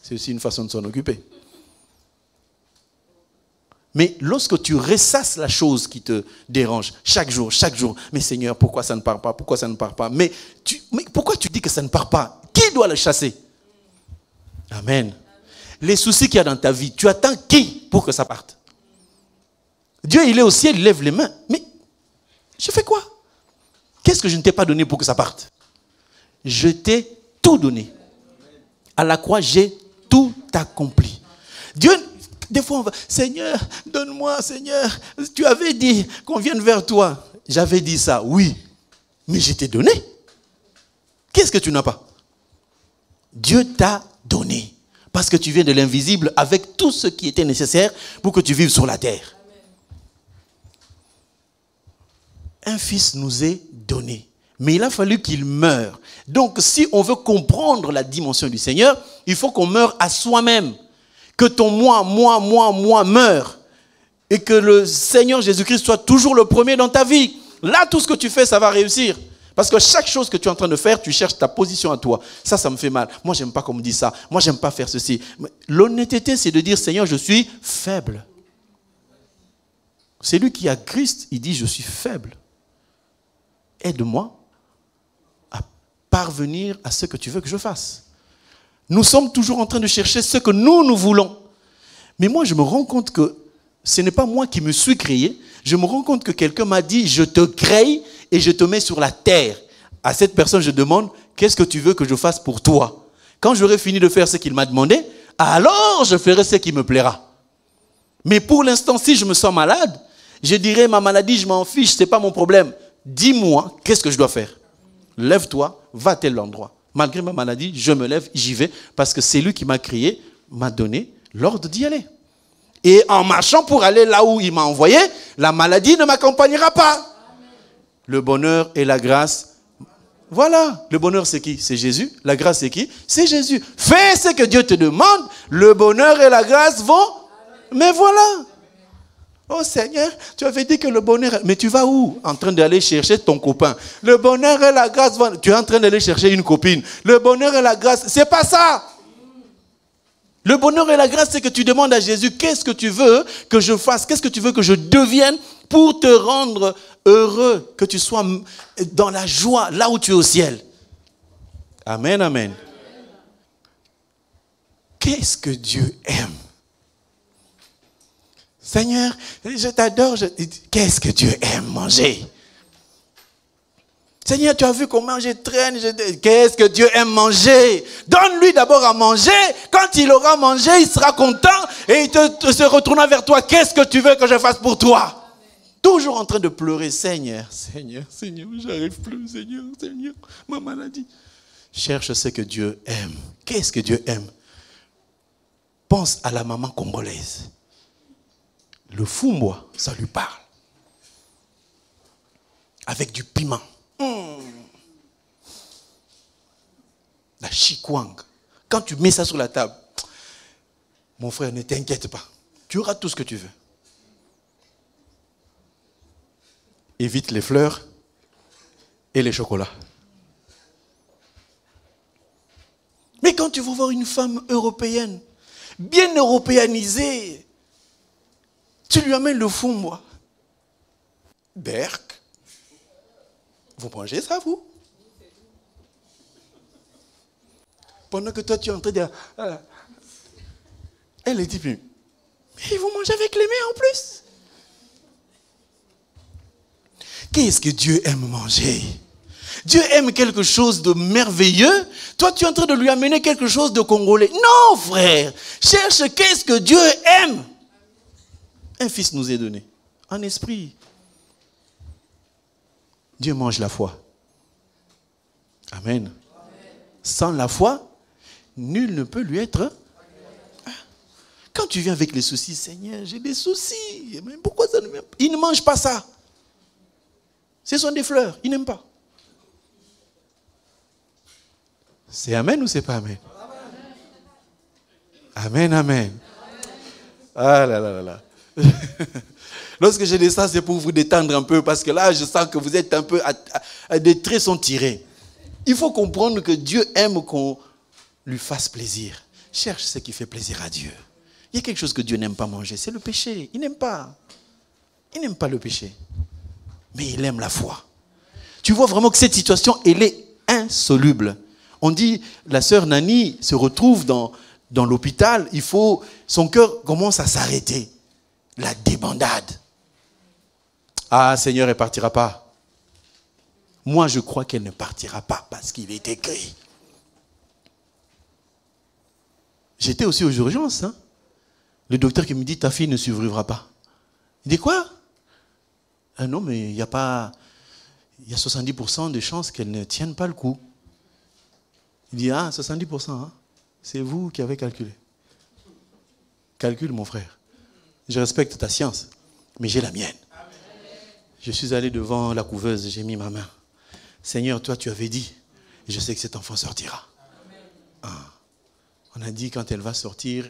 C'est aussi une façon de s'en occuper. Mais lorsque tu ressasses la chose qui te dérange, chaque jour, mais Seigneur, pourquoi ça ne part pas? Pourquoi ça ne part pas? Mais pourquoi tu dis que ça ne part pas? Qui doit le chasser? Amen. Les soucis qu'il y a dans ta vie, tu attends qui pour que ça parte? Dieu, il est au ciel, il lève les mains. Mais je fais quoi? Qu'est-ce que je ne t'ai pas donné pour que ça parte? Je t'ai tout donné. À la croix, j'ai tout accompli. Dieu, des fois, on va, Seigneur, donne-moi, Seigneur. Tu avais dit qu'on vienne vers toi. J'avais dit ça, oui. Mais je t'ai donné. Qu'est-ce que tu n'as pas? Dieu t'a donné. Parce que tu viens de l'invisible avec tout ce qui était nécessaire pour que tu vives sur la terre. Un fils nous est donné. Mais il a fallu qu'il meure. Donc, si on veut comprendre la dimension du Seigneur, il faut qu'on meure à soi-même. Que ton moi meure. Et que le Seigneur Jésus-Christ soit toujours le premier dans ta vie. Là, tout ce que tu fais, ça va réussir. Parce que chaque chose que tu es en train de faire, tu cherches ta position à toi. Ça me fait mal. Moi, j'aime pas qu'on me dise ça. Moi, j'aime pas faire ceci. L'honnêteté, c'est de dire, Seigneur, je suis faible. C'est lui qui a Christ, il dit, je suis faible. Aide-moi à parvenir à ce que tu veux que je fasse. Nous sommes toujours en train de chercher ce que nous voulons. Mais moi, je me rends compte que ce n'est pas moi qui me suis créé. Je me rends compte que quelqu'un m'a dit, je te crée et je te mets sur la terre. À cette personne, je demande, qu'est-ce que tu veux que je fasse pour toi? Quand j'aurai fini de faire ce qu'il m'a demandé, alors je ferai ce qui me plaira. Mais pour l'instant, si je me sens malade, je dirai, ma maladie, je m'en fiche, ce n'est pas mon problème. Dis-moi, qu'est-ce que je dois faire? Lève-toi, va à tel endroit. Malgré ma maladie, je me lève, j'y vais, parce que c'est lui qui m'a créé, m'a donné l'ordre d'y aller. Et en marchant pour aller là où il m'a envoyé, la maladie ne m'accompagnera pas. Le bonheur et la grâce. Voilà. Le bonheur, c'est qui? C'est Jésus. La grâce, c'est qui? C'est Jésus. Fais ce que Dieu te demande. Le bonheur et la grâce vont. Mais voilà. Oh Seigneur, tu avais dit que le bonheur... Mais tu vas où? En train d'aller chercher ton copain. Le bonheur et la grâce vont... Tu es en train d'aller chercher une copine. Le bonheur et la grâce, c'est pas ça. Le bonheur et la grâce, c'est que tu demandes à Jésus, qu'est-ce que tu veux que je fasse? Qu'est-ce que tu veux que je devienne pour te rendre heureux, que tu sois dans la joie, là où tu es au ciel. Amen, amen. Qu'est-ce que Dieu aime? Seigneur, je t'adore. Qu'est-ce que Dieu aime manger? Seigneur, tu as vu comment je traîne. Qu'est-ce que Dieu aime manger? Donne-lui d'abord à manger. Quand il aura mangé, il sera content et il se retournera vers toi. Qu'est-ce que tu veux que je fasse pour toi? Toujours en train de pleurer. Seigneur, Seigneur, Seigneur, j'arrive plus. Seigneur, Seigneur, ma maladie. Cherche ce que Dieu aime. Qu'est-ce que Dieu aime? pense à la maman congolaise. Le fumboa, ça lui parle. Avec du piment. La chikwang. Quand tu mets ça sur la table, mon frère, ne t'inquiète pas. Tu auras tout ce que tu veux. Évite les fleurs et les chocolats. Mais quand tu vas voir une femme européenne, bien européanisée, tu lui amènes le fumboa. Berk. Vous mangez ça, vous? Pendant que toi, tu es en train de dire... Elle est dit, mais vous mangez avec les mains en plus. Qu'est-ce que Dieu aime manger? Dieu aime quelque chose de merveilleux. Toi, tu es en train de lui amener quelque chose de congolais. Non, frère. Cherche qu'est-ce que Dieu aime. Un fils nous est donné. En esprit. Dieu mange la foi. Amen. Sans la foi, nul ne peut lui être. Quand tu viens avec les soucis, Seigneur, j'ai des soucis. Mais pourquoi ça ne vient pas? Il ne mange pas ça. Ce sont des fleurs. Il n'aime pas. C'est amen ou c'est pas amen? Amen, amen. Ah là là là là. Lorsque je dis ça, c'est pour vous détendre un peu, parce que là, je sens que vous êtes un peu... des traits sont tirés. Il faut comprendre que Dieu aime qu'on lui fasse plaisir. Cherche ce qui fait plaisir à Dieu. Il y a quelque chose que Dieu n'aime pas manger, c'est le péché. Il n'aime pas. Il n'aime pas le péché. Mais il aime la foi. Tu vois vraiment que cette situation, elle est insoluble. On dit, la sœur Nani se retrouve dans l'hôpital, son cœur commence à s'arrêter. La débandade. Ah, Seigneur, elle ne partira pas. Moi, je crois qu'elle ne partira pas parce qu'il est écrit. J'étais aussi aux urgences. Le docteur qui me dit, ta fille ne survivra pas. Il dit quoi? Ah non, mais il y a 70% de chances qu'elle ne tienne pas le coup. Il dit, 70%, c'est vous qui avez calculé. Calcule, mon frère. Je respecte ta science, mais j'ai la mienne. Je suis allé devant la couveuse, j'ai mis ma main. Seigneur, toi, tu avais dit, et je sais que cet enfant sortira. On a dit, quand elle va sortir,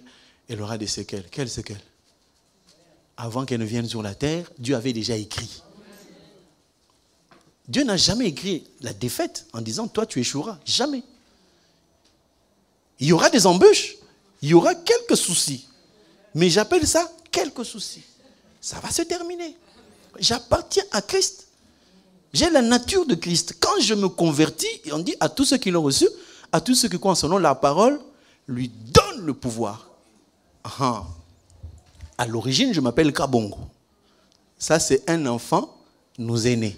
elle aura des séquelles. Quelles séquelles? Avant qu'elle ne vienne sur la terre, Dieu avait déjà écrit. Dieu n'a jamais écrit la défaite en disant, toi, tu échoueras. Jamais. Il y aura des embûches. Il y aura quelques soucis. Mais j'appelle ça quelques soucis. Ça va se terminer. J'appartiens à Christ. J'ai la nature de Christ. Quand je me convertis, on dit à tous ceux qui l'ont reçu, à tous ceux qui croient en son nom, la parole lui donne le pouvoir. À l'origine, je m'appelle Kabongo. Ça, c'est un enfant, nous est né.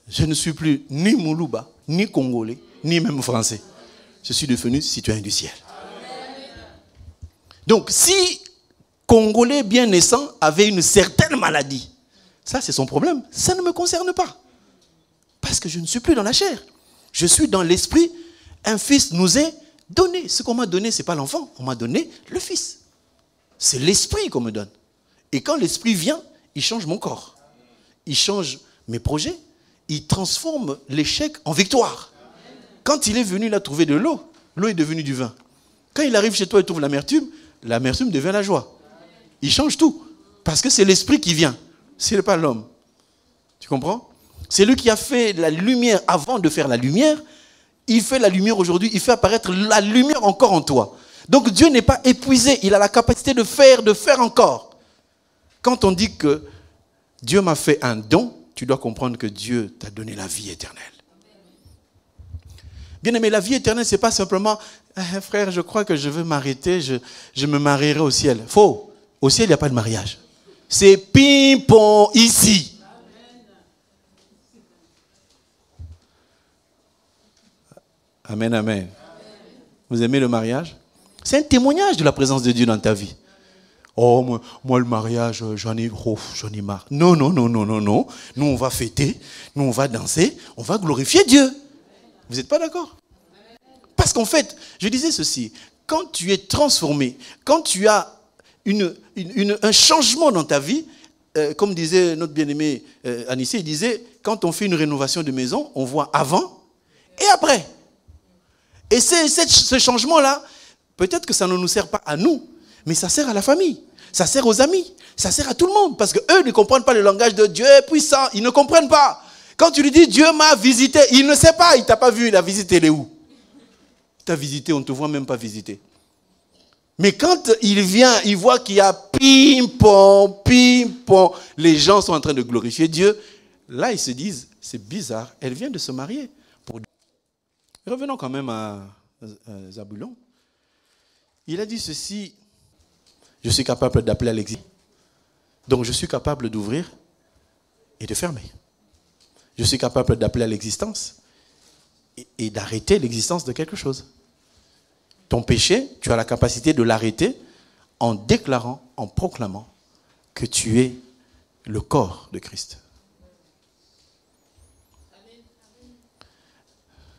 Je ne suis plus ni Moulouba, ni Congolais, ni même Français. Je suis devenu citoyen du ciel. Donc, si Congolais bien naissant avait une certaine maladie, ça c'est son problème. Ça ne me concerne pas. Parce que je ne suis plus dans la chair. Je suis dans l'esprit. Un fils nous est donné. Ce qu'on m'a donné, ce n'est pas l'enfant. On m'a donné le fils. C'est l'esprit qu'on me donne. Et quand l'esprit vient, il change mon corps. Il change mes projets. Il transforme l'échec en victoire. Quand il est venu, il a trouvé de l'eau. L'eau est devenue du vin. Quand il arrive chez toi et trouve l'amertume devient la joie. Il change tout. Parce que c'est l'esprit qui vient. Ce n'est pas l'homme. Tu comprends? C'est lui qui a fait la lumière avant de faire la lumière. Il fait la lumière aujourd'hui. Il fait apparaître la lumière encore en toi. Donc Dieu n'est pas épuisé. Il a la capacité de faire encore. Quand on dit que Dieu m'a fait un don, tu dois comprendre que Dieu t'a donné la vie éternelle. Bien aimé, la vie éternelle, ce n'est pas simplement frère, je crois que je veux m'arrêter, je me marierai au ciel. Faux. Au ciel, il n'y a pas de mariage. C'est ping-pong ici. Amen, amen. Vous aimez le mariage? C'est un témoignage de la présence de Dieu dans ta vie. Oh, moi le mariage, j'en ai marre. Non. Nous, on va fêter, nous, on va danser, on va glorifier Dieu. Vous n'êtes pas d'accord? Parce qu'en fait, je disais ceci, quand tu es transformé, quand tu as un changement dans ta vie, comme disait notre bien-aimé Anissé, il disait, quand on fait une rénovation de maison, on voit avant et après. Et ce changement-là, peut-être que ça ne nous sert pas à nous, mais ça sert à la famille, ça sert aux amis, ça sert à tout le monde. Parce qu'eux ne comprennent pas le langage de Dieu est puissant, ils ne comprennent pas. Quand tu lui dis, Dieu m'a visité, il ne sait pas, il ne t'a pas vu, la visite, elle est où? Tu as visité, on ne te voit même pas visiter. Mais quand il vient, il voit qu'il y a ping-pong, les gens sont en train de glorifier Dieu. Là, ils se disent, c'est bizarre, elle vient de se marier. Revenons quand même à Zabulon. Il a dit ceci, je suis capable d'appeler à l'existence. Donc je suis capable d'ouvrir et de fermer. Je suis capable d'appeler à l'existence et d'arrêter l'existence de quelque chose. Ton péché, tu as la capacité de l'arrêter en déclarant, en proclamant que tu es le corps de Christ.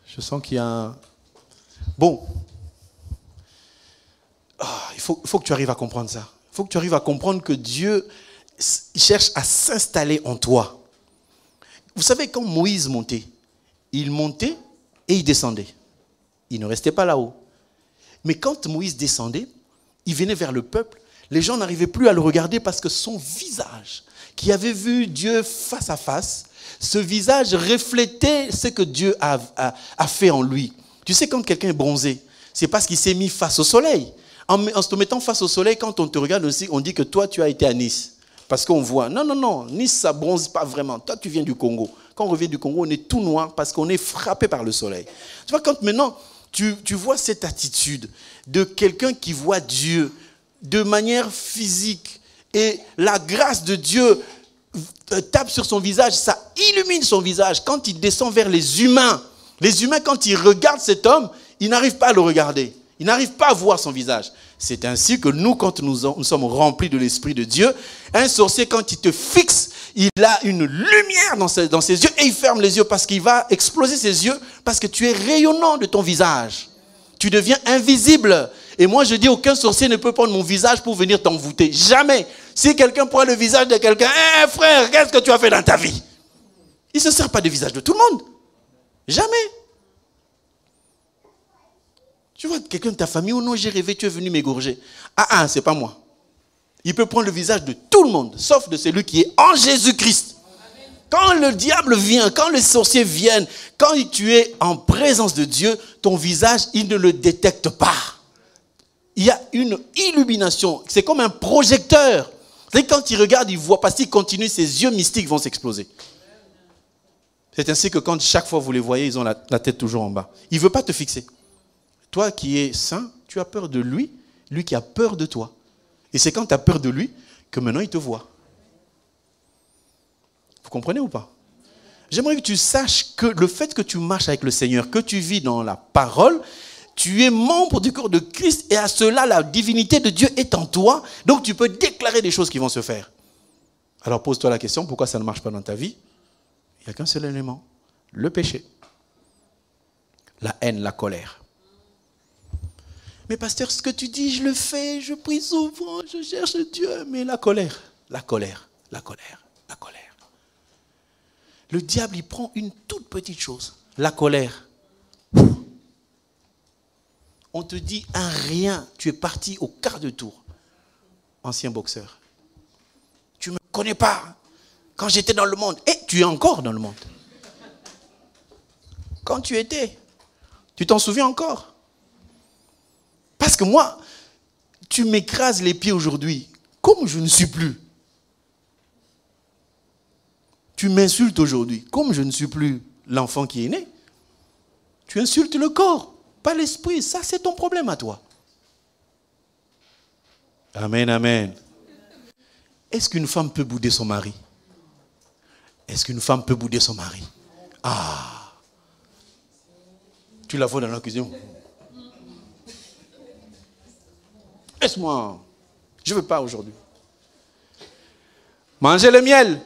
Je sens qu'il y a un... Bon. Il faut que tu arrives à comprendre ça. Il faut que tu arrives à comprendre que Dieu cherche à s'installer en toi. Vous savez, quand Moïse montait, il montait et il descendait. Il ne restait pas là-haut. Mais quand Moïse descendait, il venait vers le peuple, les gens n'arrivaient plus à le regarder parce que son visage, qui avait vu Dieu face à face, ce visage reflétait ce que Dieu a fait en lui. Tu sais, quand quelqu'un est bronzé, c'est parce qu'il s'est mis face au soleil. En se mettant face au soleil, quand on te regarde aussi, on dit que toi, tu as été à Nice. Parce qu'on voit, non, Nice, ça ne bronze pas vraiment. Toi, tu viens du Congo. Quand on revient du Congo, on est tout noir parce qu'on est frappé par le soleil. Tu vois, quand maintenant... Tu vois cette attitude de quelqu'un qui voit Dieu de manière physique et la grâce de Dieu tape sur son visage, ça illumine son visage. Quand il descend vers les humains, quand ils regardent cet homme, ils n'arrivent pas à le regarder. Ils n'arrivent pas à voir son visage. C'est ainsi que nous, quand nous sommes remplis de l'Esprit de Dieu, un sorcier, quand il te fixe, il a une lumière dans ses yeux et il ferme les yeux parce qu'il va exploser ses yeux parce que tu es rayonnant de ton visage. Tu deviens invisible. Et moi, je dis, aucun sorcier ne peut prendre mon visage pour venir t'envoûter. Jamais. Si quelqu'un prend le visage de quelqu'un, « Hé frère, qu'est-ce que tu as fait dans ta vie ?» Il ne se sert pas du visage de tout le monde. Jamais. Tu vois quelqu'un de ta famille, oh non, j'ai rêvé, tu es venu m'égorger. Ah, c'est pas moi. Il peut prendre le visage de tout le monde, sauf de celui qui est en Jésus-Christ. Quand le diable vient, quand les sorciers viennent, quand tu es en présence de Dieu, ton visage, il ne le détecte pas. Il y a une illumination. C'est comme un projecteur. C'est quand il regarde, il voit, parce qu'il continue, ses yeux mystiques vont s'exploser. C'est ainsi que quand chaque fois vous les voyez, ils ont la tête toujours en bas. Il ne veut pas te fixer. Toi qui es saint, tu as peur de lui, lui qui a peur de toi. Et c'est quand tu as peur de lui que maintenant il te voit. Vous comprenez ou pas? J'aimerais que tu saches que le fait que tu marches avec le Seigneur, que tu vis dans la parole, tu es membre du corps de Christ et à cela la divinité de Dieu est en toi. Donc tu peux déclarer des choses qui vont se faire. Alors pose-toi la question, pourquoi ça ne marche pas dans ta vie? Il n'y a qu'un seul élément, le péché. La haine, la colère. Mais pasteur, ce que tu dis, je le fais, je prie souvent, je cherche Dieu. Mais la colère. Le diable, il prend une toute petite chose. La colère. On te dit un rien, tu es parti au quart de tour. Ancien boxeur. Tu ne me connais pas. Quand j'étais dans le monde. Et tu es encore dans le monde. Quand tu étais. Tu t'en souviens encore? Parce que moi, tu m'écrases les pieds aujourd'hui, comme je ne suis plus. Tu m'insultes aujourd'hui, comme je ne suis plus l'enfant qui est né. Tu insultes le corps, pas l'esprit. Ça, c'est ton problème à toi. Amen, amen. Est-ce qu'une femme peut bouder son mari? Est-ce qu'une femme peut bouder son mari? Ah! Tu la vois dans la cuisine. Laisse-moi. Je ne veux pas aujourd'hui. Manger le miel.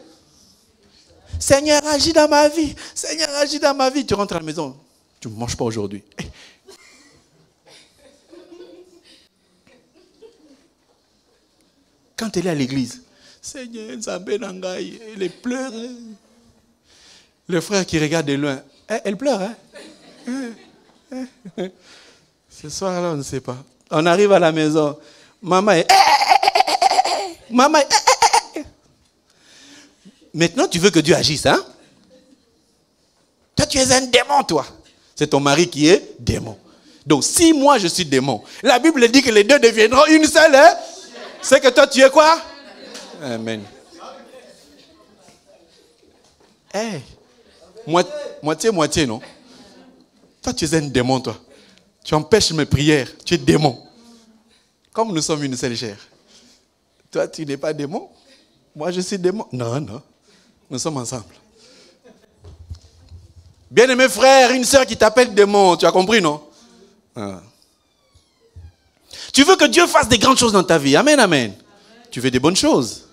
Seigneur, agis dans ma vie. Seigneur, agis dans ma vie. Tu rentres à la maison. Tu ne manges pas aujourd'hui. Quand elle est à l'église, Seigneur, Nzambe Nangai, elle pleure. Le frère qui regarde de loin, elle pleure, hein? Ce soir-là, on ne sait pas. On arrive à la maison, maman est... Maman est... Maintenant, tu veux que Dieu agisse, hein? Toi, tu es un démon, toi. C'est ton mari qui est démon. Donc, si moi, je suis démon, la Bible dit que les deux deviendront une seule, hein? C'est que toi, tu es quoi? Amen. Hey. Moitié, non? Toi, tu es un démon, toi. Tu empêches mes prières. Tu es démon. Comme nous sommes une seule chair. Toi, tu n'es pas démon. Moi, je suis démon. Non. Nous sommes ensemble. Bien-aimé frère, une sœur qui t'appelle démon. Tu as compris, non? Ah. Tu veux que Dieu fasse des grandes choses dans ta vie. Amen, amen. Tu veux des bonnes choses.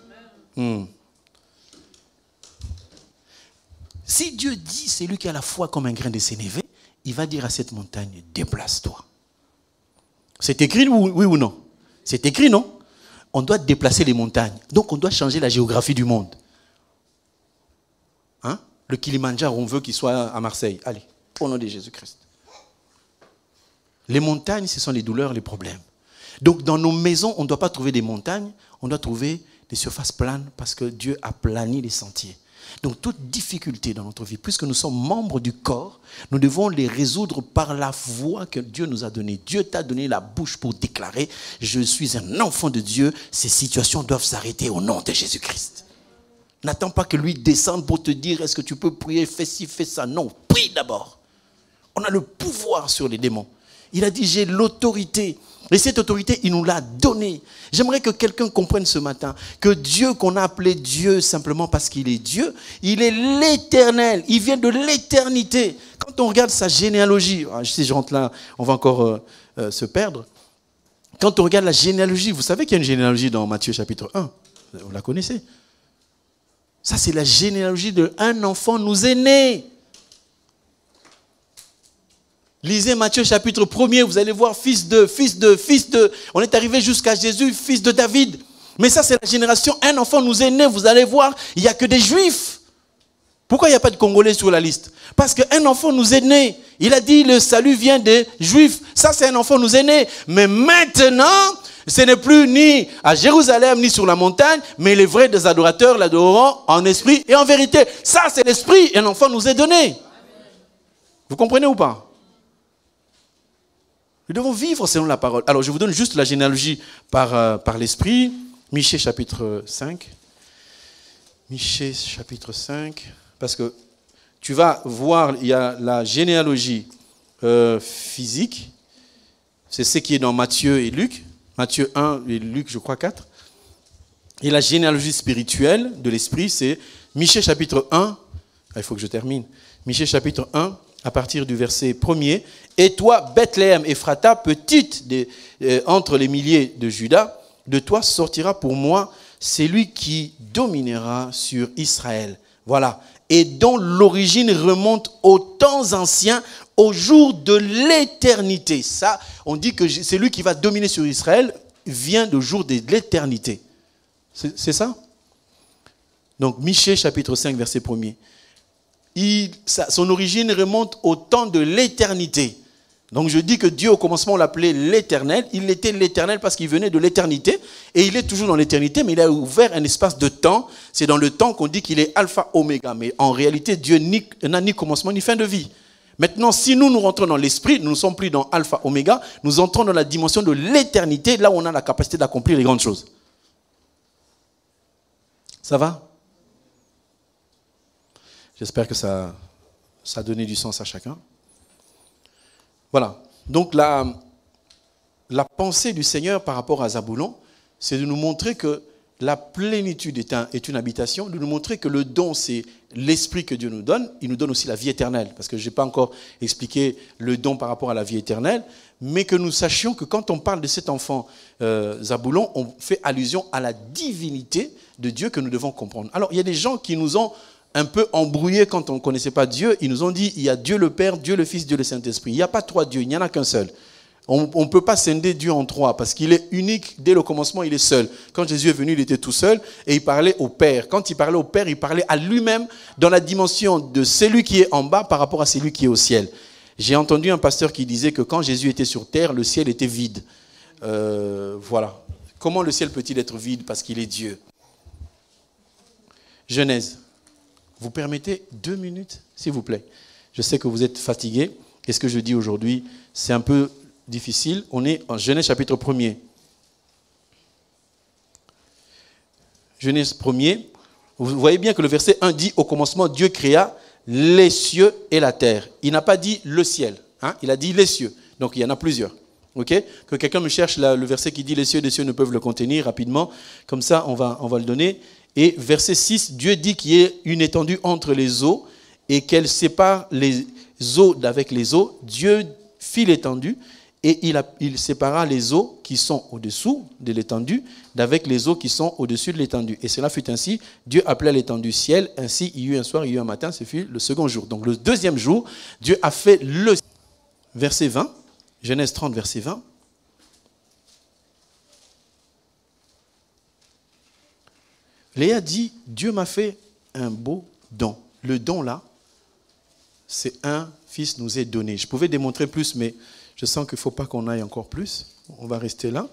Si Dieu dit, c'est lui qui a la foi comme un grain de sénévé, il va dire à cette montagne, déplace-toi. C'est écrit, oui ou non? C'est écrit, non? On doit déplacer les montagnes. Donc on doit changer la géographie du monde. Hein? Le Kilimandjaro, on veut qu'il soit à Marseille. Allez, au nom de Jésus-Christ. Les montagnes, ce sont les douleurs, les problèmes. Donc dans nos maisons, on ne doit pas trouver des montagnes, on doit trouver des surfaces planes parce que Dieu a plani les sentiers. Donc toute difficulté dans notre vie, puisque nous sommes membres du corps, nous devons les résoudre par la voix que Dieu nous a donnée. Dieu t'a donné la bouche pour déclarer « Je suis un enfant de Dieu ». Ces situations doivent s'arrêter au nom de Jésus-Christ. N'attends pas que lui descende pour te dire « Est-ce que tu peux prier, fais ci, fais ça ». Non, prie d'abord. On a le pouvoir sur les démons. Il a dit « J'ai l'autorité ». Et cette autorité, il nous l'a donnée. J'aimerais que quelqu'un comprenne ce matin que Dieu qu'on a appelé Dieu simplement parce qu'il est Dieu, il est l'éternel. Il vient de l'éternité. Quand on regarde sa généalogie, si je rentre là, on va encore se perdre. Quand on regarde la généalogie, vous savez qu'il y a une généalogie dans Matthieu chapitre 1. Vous la connaissez. Ça, c'est la généalogie d'un enfant nous est né. Lisez Matthieu chapitre 1er, vous allez voir fils de. On est arrivé jusqu'à Jésus, fils de David. Mais ça, c'est la génération, un enfant nous est né, vous allez voir, il n'y a que des juifs. Pourquoi il n'y a pas de Congolais sur la liste? Parce qu'un enfant nous est né. Il a dit le salut vient des juifs. Ça, c'est un enfant nous est né. Mais maintenant, ce n'est plus ni à Jérusalem, ni sur la montagne, mais les vrais des adorateurs l'adoreront en esprit et en vérité. Ça, c'est l'esprit, un enfant nous est donné. Vous comprenez ou pas? Nous devons vivre selon la parole. Alors, je vous donne juste la généalogie par l'esprit. Michée chapitre 5. Michée chapitre 5. Parce que tu vas voir, il y a la généalogie physique. C'est ce qui est dans Matthieu et Luc. Matthieu 1 et Luc, je crois, 4. Et la généalogie spirituelle de l'esprit, c'est Michée chapitre 1. Il faut que je termine. Michée chapitre 1. À partir du verset 1er, « Et toi, Bethléem Ephrata, petite entre les milliers de Juda, de toi sortira pour moi celui qui dominera sur Israël. » Voilà. Et dont l'origine remonte aux temps anciens, au jour de l'éternité. Ça, on dit que celui qui va dominer sur Israël vient du jour de l'éternité. C'est ça? Donc, Michée chapitre 5, verset 1er. Son origine remonte au temps de l'éternité. Donc je dis que Dieu au commencement on l'appelait l'éternel. Il était l'éternel parce qu'il venait de l'éternité. Et il est toujours dans l'éternité, mais il a ouvert un espace de temps. C'est dans le temps qu'on dit qu'il est alpha oméga. Mais en réalité, Dieu n'a ni commencement ni fin de vie. Maintenant, si nous rentrons dans l'esprit, nous ne sommes plus dans alpha oméga. Nous entrons dans la dimension de l'éternité, là où on a la capacité d'accomplir les grandes choses. Ça va? J'espère que ça a donné du sens à chacun. Voilà. Donc la pensée du Seigneur par rapport à Zaboulon, c'est de nous montrer que la plénitude est une habitation, de nous montrer que le don, c'est l'esprit que Dieu nous donne. Il nous donne aussi la vie éternelle, parce que je n'ai pas encore expliqué le don par rapport à la vie éternelle, mais que nous sachions que quand on parle de cet enfant Zaboulon, on fait allusion à la divinité de Dieu que nous devons comprendre. Alors, il y a des gens qui nous ont un peu embrouillés quand on ne connaissait pas Dieu. Ils nous ont dit, il y a Dieu le Père, Dieu le Fils, Dieu le Saint-Esprit. Il n'y a pas trois dieux, il n'y en a qu'un seul. On ne peut pas scinder Dieu en trois parce qu'il est unique. Dès le commencement, il est seul. Quand Jésus est venu, il était tout seul et il parlait au Père. Quand il parlait au Père, il parlait à lui-même dans la dimension de celui qui est en bas par rapport à celui qui est au ciel. J'ai entendu un pasteur qui disait que quand Jésus était sur terre, le ciel était vide. Voilà. Comment le ciel peut-il être vide? Parce qu'il est Dieu. Genèse. Vous permettez 2 minutes, s'il vous plaît? Je sais que vous êtes fatigués. Et ce que je dis aujourd'hui, c'est un peu difficile. On est en Genèse chapitre 1er. Genèse 1er. Vous voyez bien que le verset 1 dit, au commencement, Dieu créa les cieux et la terre. Il n'a pas dit le ciel. Hein? Il a dit les cieux. Donc il y en a plusieurs. Okay? Que quelqu'un me cherche le verset qui dit les cieux ne peuvent le contenir rapidement. Comme ça, on va le donner. Et verset 6, Dieu dit qu'il y ait une étendue entre les eaux et qu'elle sépare les eaux d'avec les eaux. Dieu fit l'étendue et il sépara les eaux qui sont au-dessous de l'étendue d'avec les eaux qui sont au-dessus de l'étendue. Et cela fut ainsi. Dieu appela l'étendue ciel. Ainsi, il y eut un soir, il y eut un matin. Ce fut le second jour. Donc le deuxième jour, Dieu a fait le... Verset 20, Genèse 30, verset 20. Léa dit, Dieu m'a fait un beau don. Le don là, c'est un fils nous est donné. Je pouvais démontrer plus, mais je sens qu'il ne faut pas qu'on aille encore plus. On va rester là.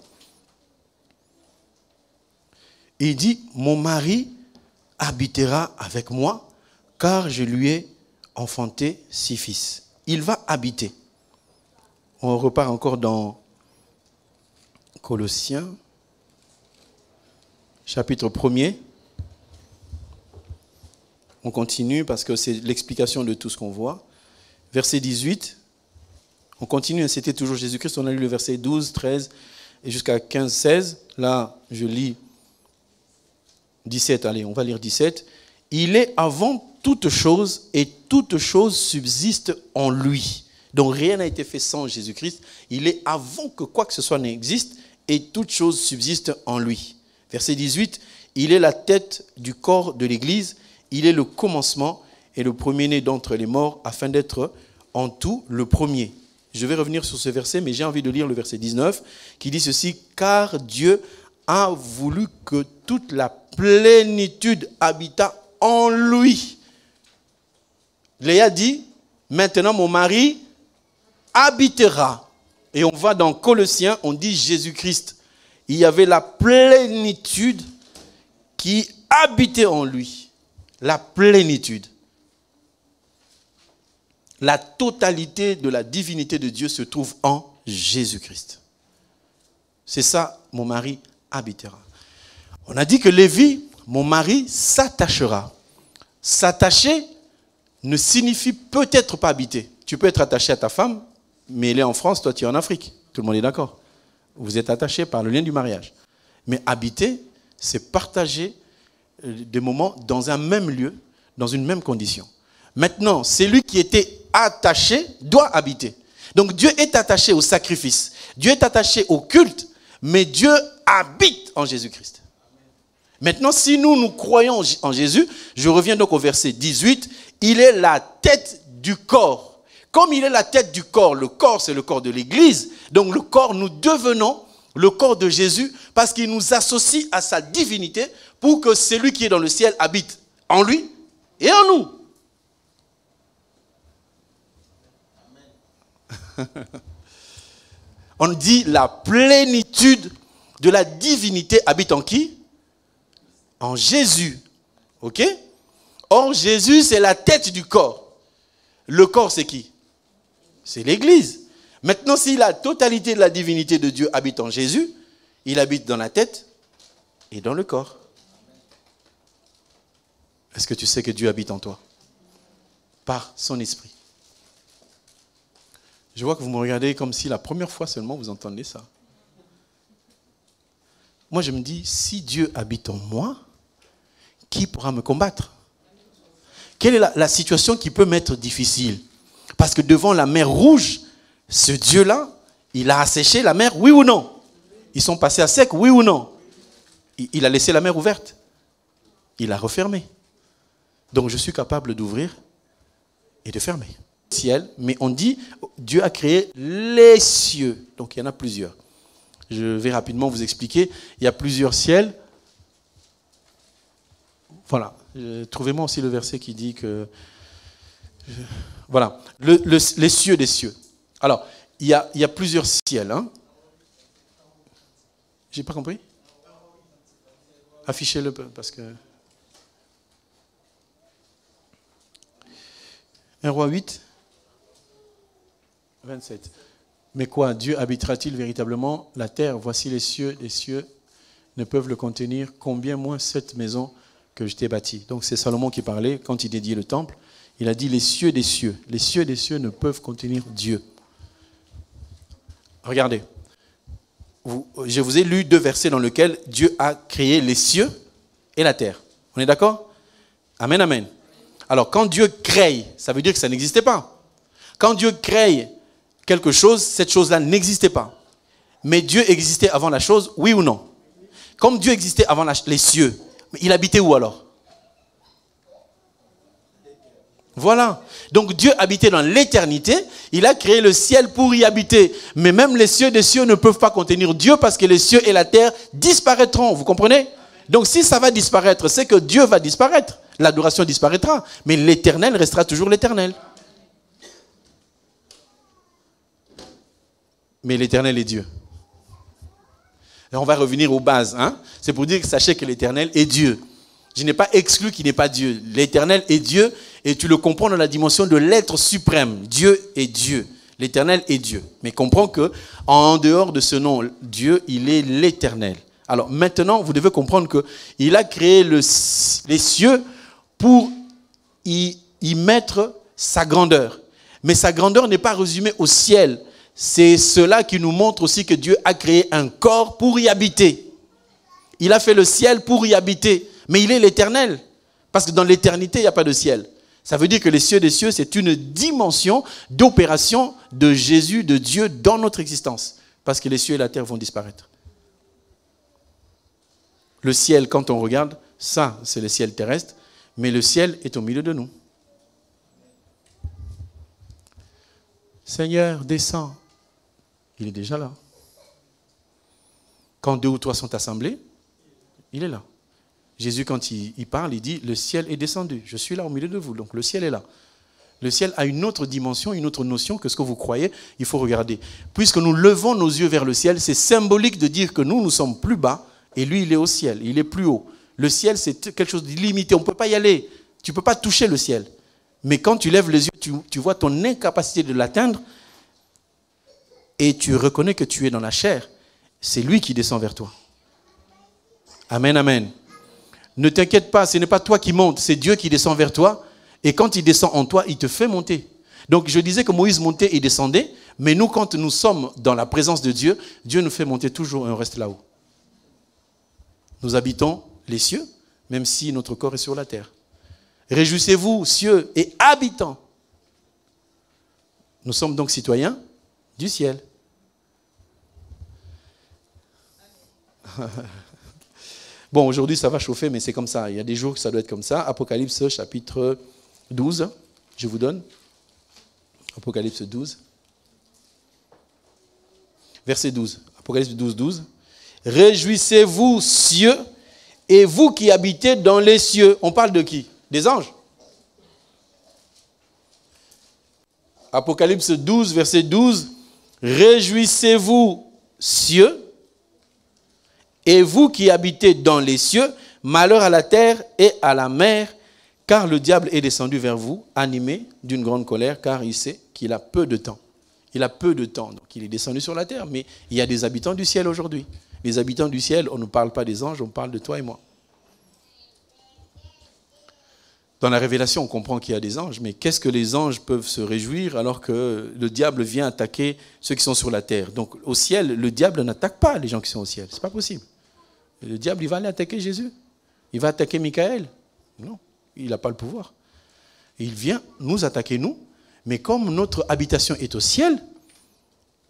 Et il dit, mon mari habitera avec moi, car je lui ai enfanté 6 fils. Il va habiter. On repart encore dans Colossiens, chapitre 1er. On continue parce que c'est l'explication de tout ce qu'on voit. Verset 18. On continue, c'était toujours Jésus-Christ. On a lu le verset 12, 13 et jusqu'à 15, 16. Là, je lis 17. Allez, on va lire 17. Il est avant toute chose et toute chose subsiste en lui. Donc rien n'a été fait sans Jésus-Christ. Il est avant que quoi que ce soit n'existe et toute chose subsiste en lui. Verset 18. Il est la tête du corps de l'Église. Il est le commencement et le premier-né d'entre les morts afin d'être en tout le premier. Je vais revenir sur ce verset, mais j'ai envie de lire le verset 19 qui dit ceci, car Dieu a voulu que toute la plénitude habitât en lui. Léa dit, maintenant mon mari habitera. Et on va dans Colossiens, on dit Jésus-Christ. Il y avait la plénitude qui habitait en lui. La plénitude. La totalité de la divinité de Dieu se trouve en Jésus-Christ. C'est ça, mon mari habitera. On a dit que Lévi, mon mari s'attachera. S'attacher ne signifie peut-être pas habiter. Tu peux être attaché à ta femme, mais elle est en France, toi tu es en Afrique. Tout le monde est d'accord. Vous êtes attaché par le lien du mariage. Mais habiter, c'est partager des moments dans un même lieu, dans une même condition. Maintenant, celui qui était attaché doit habiter. Donc Dieu est attaché au sacrifice. Dieu est attaché au culte, mais Dieu habite en Jésus-Christ. Maintenant, si nous croyons en Jésus, je reviens donc au verset 18, il est la tête du corps. Comme il est la tête du corps, le corps c'est le corps de l'Église, donc le corps, nous devenons le corps de Jésus parce qu'il nous associe à sa divinité pour que celui qui est dans le ciel habite en lui et en nous. On dit la plénitude de la divinité habite en qui? En Jésus. Ok? Or, Jésus, c'est la tête du corps. Le corps, c'est qui? C'est l'Église. Maintenant, si la totalité de la divinité de Dieu habite en Jésus, il habite dans la tête et dans le corps. Est-ce que tu sais que Dieu habite en toi? Par son esprit. Je vois que vous me regardez comme si la première fois seulement vous entendez ça. Moi, je me dis, si Dieu habite en moi, qui pourra me combattre? Quelle est la situation qui peut m'être difficile? Parce que devant la mer Rouge, ce Dieu-là, il a asséché la mer, oui ou non? Ils sont passés à sec, oui ou non? Il a laissé la mer ouverte. Il a refermé. Donc je suis capable d'ouvrir et de fermer. ciel, mais on dit Dieu a créé les cieux. Donc il y en a plusieurs. Je vais rapidement vous expliquer. Il y a plusieurs ciels. Voilà. Trouvez-moi aussi le verset qui dit que... Voilà. Les cieux des cieux. Alors, il y a plusieurs ciels. Hein. J'ai pas compris? Affichez-le parce que... 1 Roi 8, 27. Mais quoi, Dieu habitera-t-il véritablement la terre? Voici les cieux ne peuvent le contenir. Combien moins cette maison que je t'ai bâtie. Donc c'est Salomon qui parlait quand il dédiait le temple. Il a dit les cieux des cieux. Les cieux des cieux ne peuvent contenir Dieu. Regardez. Je vous ai lu 2 versets dans lesquels Dieu a créé les cieux et la terre. On est d'accord? Amen, amen. Alors quand Dieu crée, ça veut dire que ça n'existait pas. Quand Dieu crée quelque chose, cette chose-là n'existait pas. Mais Dieu existait avant la chose, oui ou non? Comme Dieu existait avant les cieux, il habitait où alors? Voilà. Donc Dieu habitait dans l'éternité. Il a créé le ciel pour y habiter. Mais même les cieux des cieux ne peuvent pas contenir Dieu parce que les cieux et la terre disparaîtront. Vous comprenez? Donc si ça va disparaître, c'est que Dieu va disparaître. L'adoration disparaîtra. Mais l'éternel restera toujours l'éternel. Mais l'éternel est Dieu. Et on va revenir aux bases. Hein? C'est pour dire que sachez que l'éternel est Dieu. Je n'ai pas exclu qu'il n'est pas Dieu. L'éternel est Dieu et tu le comprends dans la dimension de l'être suprême. Dieu est Dieu. L'éternel est Dieu. Mais comprends que en dehors de ce nom, Dieu, il est l'éternel. Alors maintenant, vous devez comprendre qu'il a créé les cieux pour y mettre sa grandeur. Mais sa grandeur n'est pas résumée au ciel. C'est cela qui nous montre aussi que Dieu a créé un corps pour y habiter. Il a fait le ciel pour y habiter. Mais il est l'éternel. Parce que dans l'éternité, il n'y a pas de ciel. Ça veut dire que les cieux des cieux, c'est une dimension d'opération de Jésus, de Dieu dans notre existence. Parce que les cieux et la terre vont disparaître. Le ciel, quand on regarde, ça, c'est le ciel terrestre. Mais le ciel est au milieu de nous. Seigneur, descends. Il est déjà là. Quand 2 ou 3 sont assemblés, il est là. Jésus, quand il parle, il dit, le ciel est descendu. Je suis là au milieu de vous. Donc le ciel est là. Le ciel a une autre dimension, une autre notion que ce que vous croyez. Il faut regarder. Puisque nous levons nos yeux vers le ciel, c'est symbolique de dire que nous sommes plus bas et lui, il est au ciel. Il est plus haut. Le ciel, c'est quelque chose d'illimité. On ne peut pas y aller. Tu ne peux pas toucher le ciel. Mais quand tu lèves les yeux, tu vois ton incapacité de l'atteindre et tu reconnais que tu es dans la chair. C'est lui qui descend vers toi. Amen, amen. Ne t'inquiète pas, ce n'est pas toi qui montes, c'est Dieu qui descend vers toi. Et quand il descend en toi, il te fait monter. Donc je disais que Moïse montait et descendait, mais nous, quand nous sommes dans la présence de Dieu, Dieu nous fait monter toujours et on reste là-haut. Nous habitons les cieux, même si notre corps est sur la terre. Réjouissez-vous, cieux et habitants. Nous sommes donc citoyens du ciel. Bon, aujourd'hui, ça va chauffer, mais c'est comme ça. Il y a des jours que ça doit être comme ça. Apocalypse, chapitre 12, je vous donne. Apocalypse 12. Verset 12. Apocalypse 12, 12. Réjouissez-vous, cieux, et vous qui habitez dans les cieux. On parle de qui? Des anges. Apocalypse 12, verset 12. Réjouissez-vous, cieux, et vous qui habitez dans les cieux, malheur à la terre et à la mer, car le diable est descendu vers vous, animé d'une grande colère, car il sait qu'il a peu de temps. Il a peu de temps, donc il est descendu sur la terre. Mais il y a des habitants du ciel aujourd'hui. Les habitants du ciel, on ne parle pas des anges, on parle de toi et moi. Dans la révélation, on comprend qu'il y a des anges, mais qu'est-ce que les anges peuvent se réjouir alors que le diable vient attaquer ceux qui sont sur la terre? Donc au ciel, le diable n'attaque pas les gens qui sont au ciel. Ce n'est pas possible. Le diable, il va aller attaquer Jésus. Il va attaquer Michael. Non, il n'a pas le pouvoir. Et il vient nous attaquer, nous. Mais comme notre habitation est au ciel,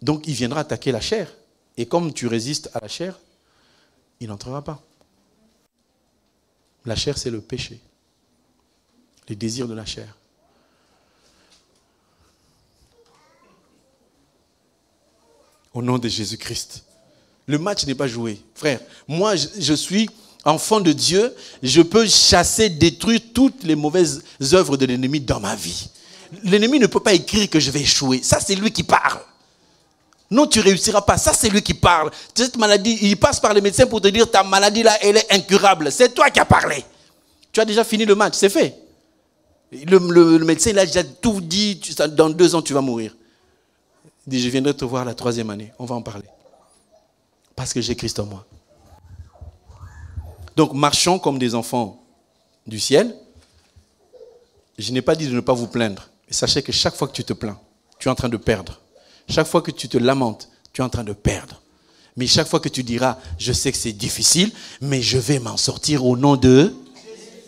donc il viendra attaquer la chair. Et comme tu résistes à la chair, il n'entrera pas. La chair, c'est le péché. Les désirs de la chair. Au nom de Jésus-Christ. Le match n'est pas joué. Frère, moi, je suis enfant de Dieu. Je peux chasser, détruire toutes les mauvaises œuvres de l'ennemi dans ma vie. L'ennemi ne peut pas écrire que je vais échouer. Ça, c'est lui qui parle. Non, tu ne réussiras pas. Ça, c'est lui qui parle. Cette maladie, il passe par les médecins pour te dire ta maladie là, elle est incurable. C'est toi qui as parlé. Tu as déjà fini le match, c'est fait. Le médecin, il a déjà tout dit. Dans 2 ans, tu vas mourir. Il dit, je viendrai te voir la 3e année. On va en parler. Parce que j'ai Christ en moi. Donc, marchons comme des enfants du ciel. Je n'ai pas dit de ne pas vous plaindre. Mais sachez que chaque fois que tu te plains, tu es en train de perdre. Chaque fois que tu te lamentes, tu es en train de perdre. Mais chaque fois que tu diras, je sais que c'est difficile, mais je vais m'en sortir au nom de...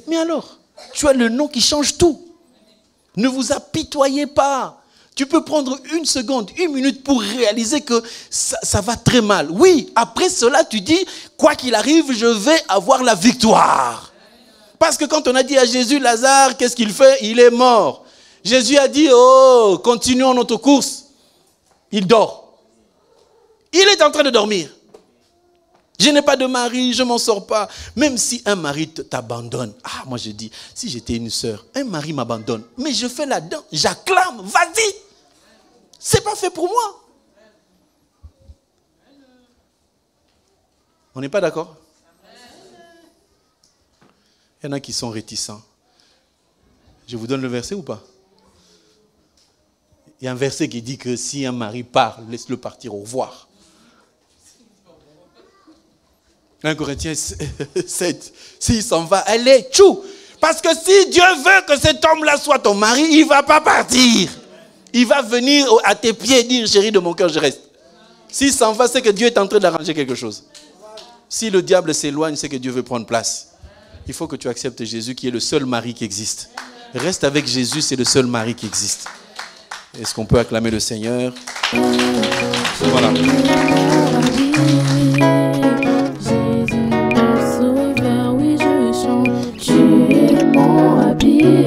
Mais alors, tu as le nom qui change tout. Ne vous apitoyez pas. Tu peux prendre 1 seconde, 1 minute pour réaliser que ça va très mal. Oui, après cela, tu dis, quoi qu'il arrive, je vais avoir la victoire. Parce que quand on a dit à Jésus, Lazare, qu'est-ce qu'il fait? Il est mort. Jésus a dit, oh, continuons notre course. Il dort. Il est en train de dormir. Je n'ai pas de mari, je ne m'en sors pas. Même si un mari t'abandonne. Ah, moi je dis, si j'étais une sœur, un mari m'abandonne. Mais je fais là-dedans, j'acclame, vas-y. C'est pas fait pour moi. On n'est pas d'accord? Il y en a qui sont réticents. Je vous donne le verset ou pas? Il y a un verset qui dit que si un mari part, laisse-le partir, au revoir. 1 Corinthiens 7, s'il s'en va, allez, tchou. Parce que si Dieu veut que cet homme-là soit ton mari, il ne va pas partir. Il va venir à tes pieds et dire, chérie de mon cœur, je reste. S'il s'en va, c'est que Dieu est en train d'arranger quelque chose. Si le diable s'éloigne, c'est que Dieu veut prendre place. Il faut que tu acceptes Jésus qui est le seul mari qui existe. Reste avec Jésus, c'est le seul mari qui existe. Est-ce qu'on peut acclamer le Seigneur? Voilà. Jésus, mon sauveur, oui je chante. Tu es mon habit.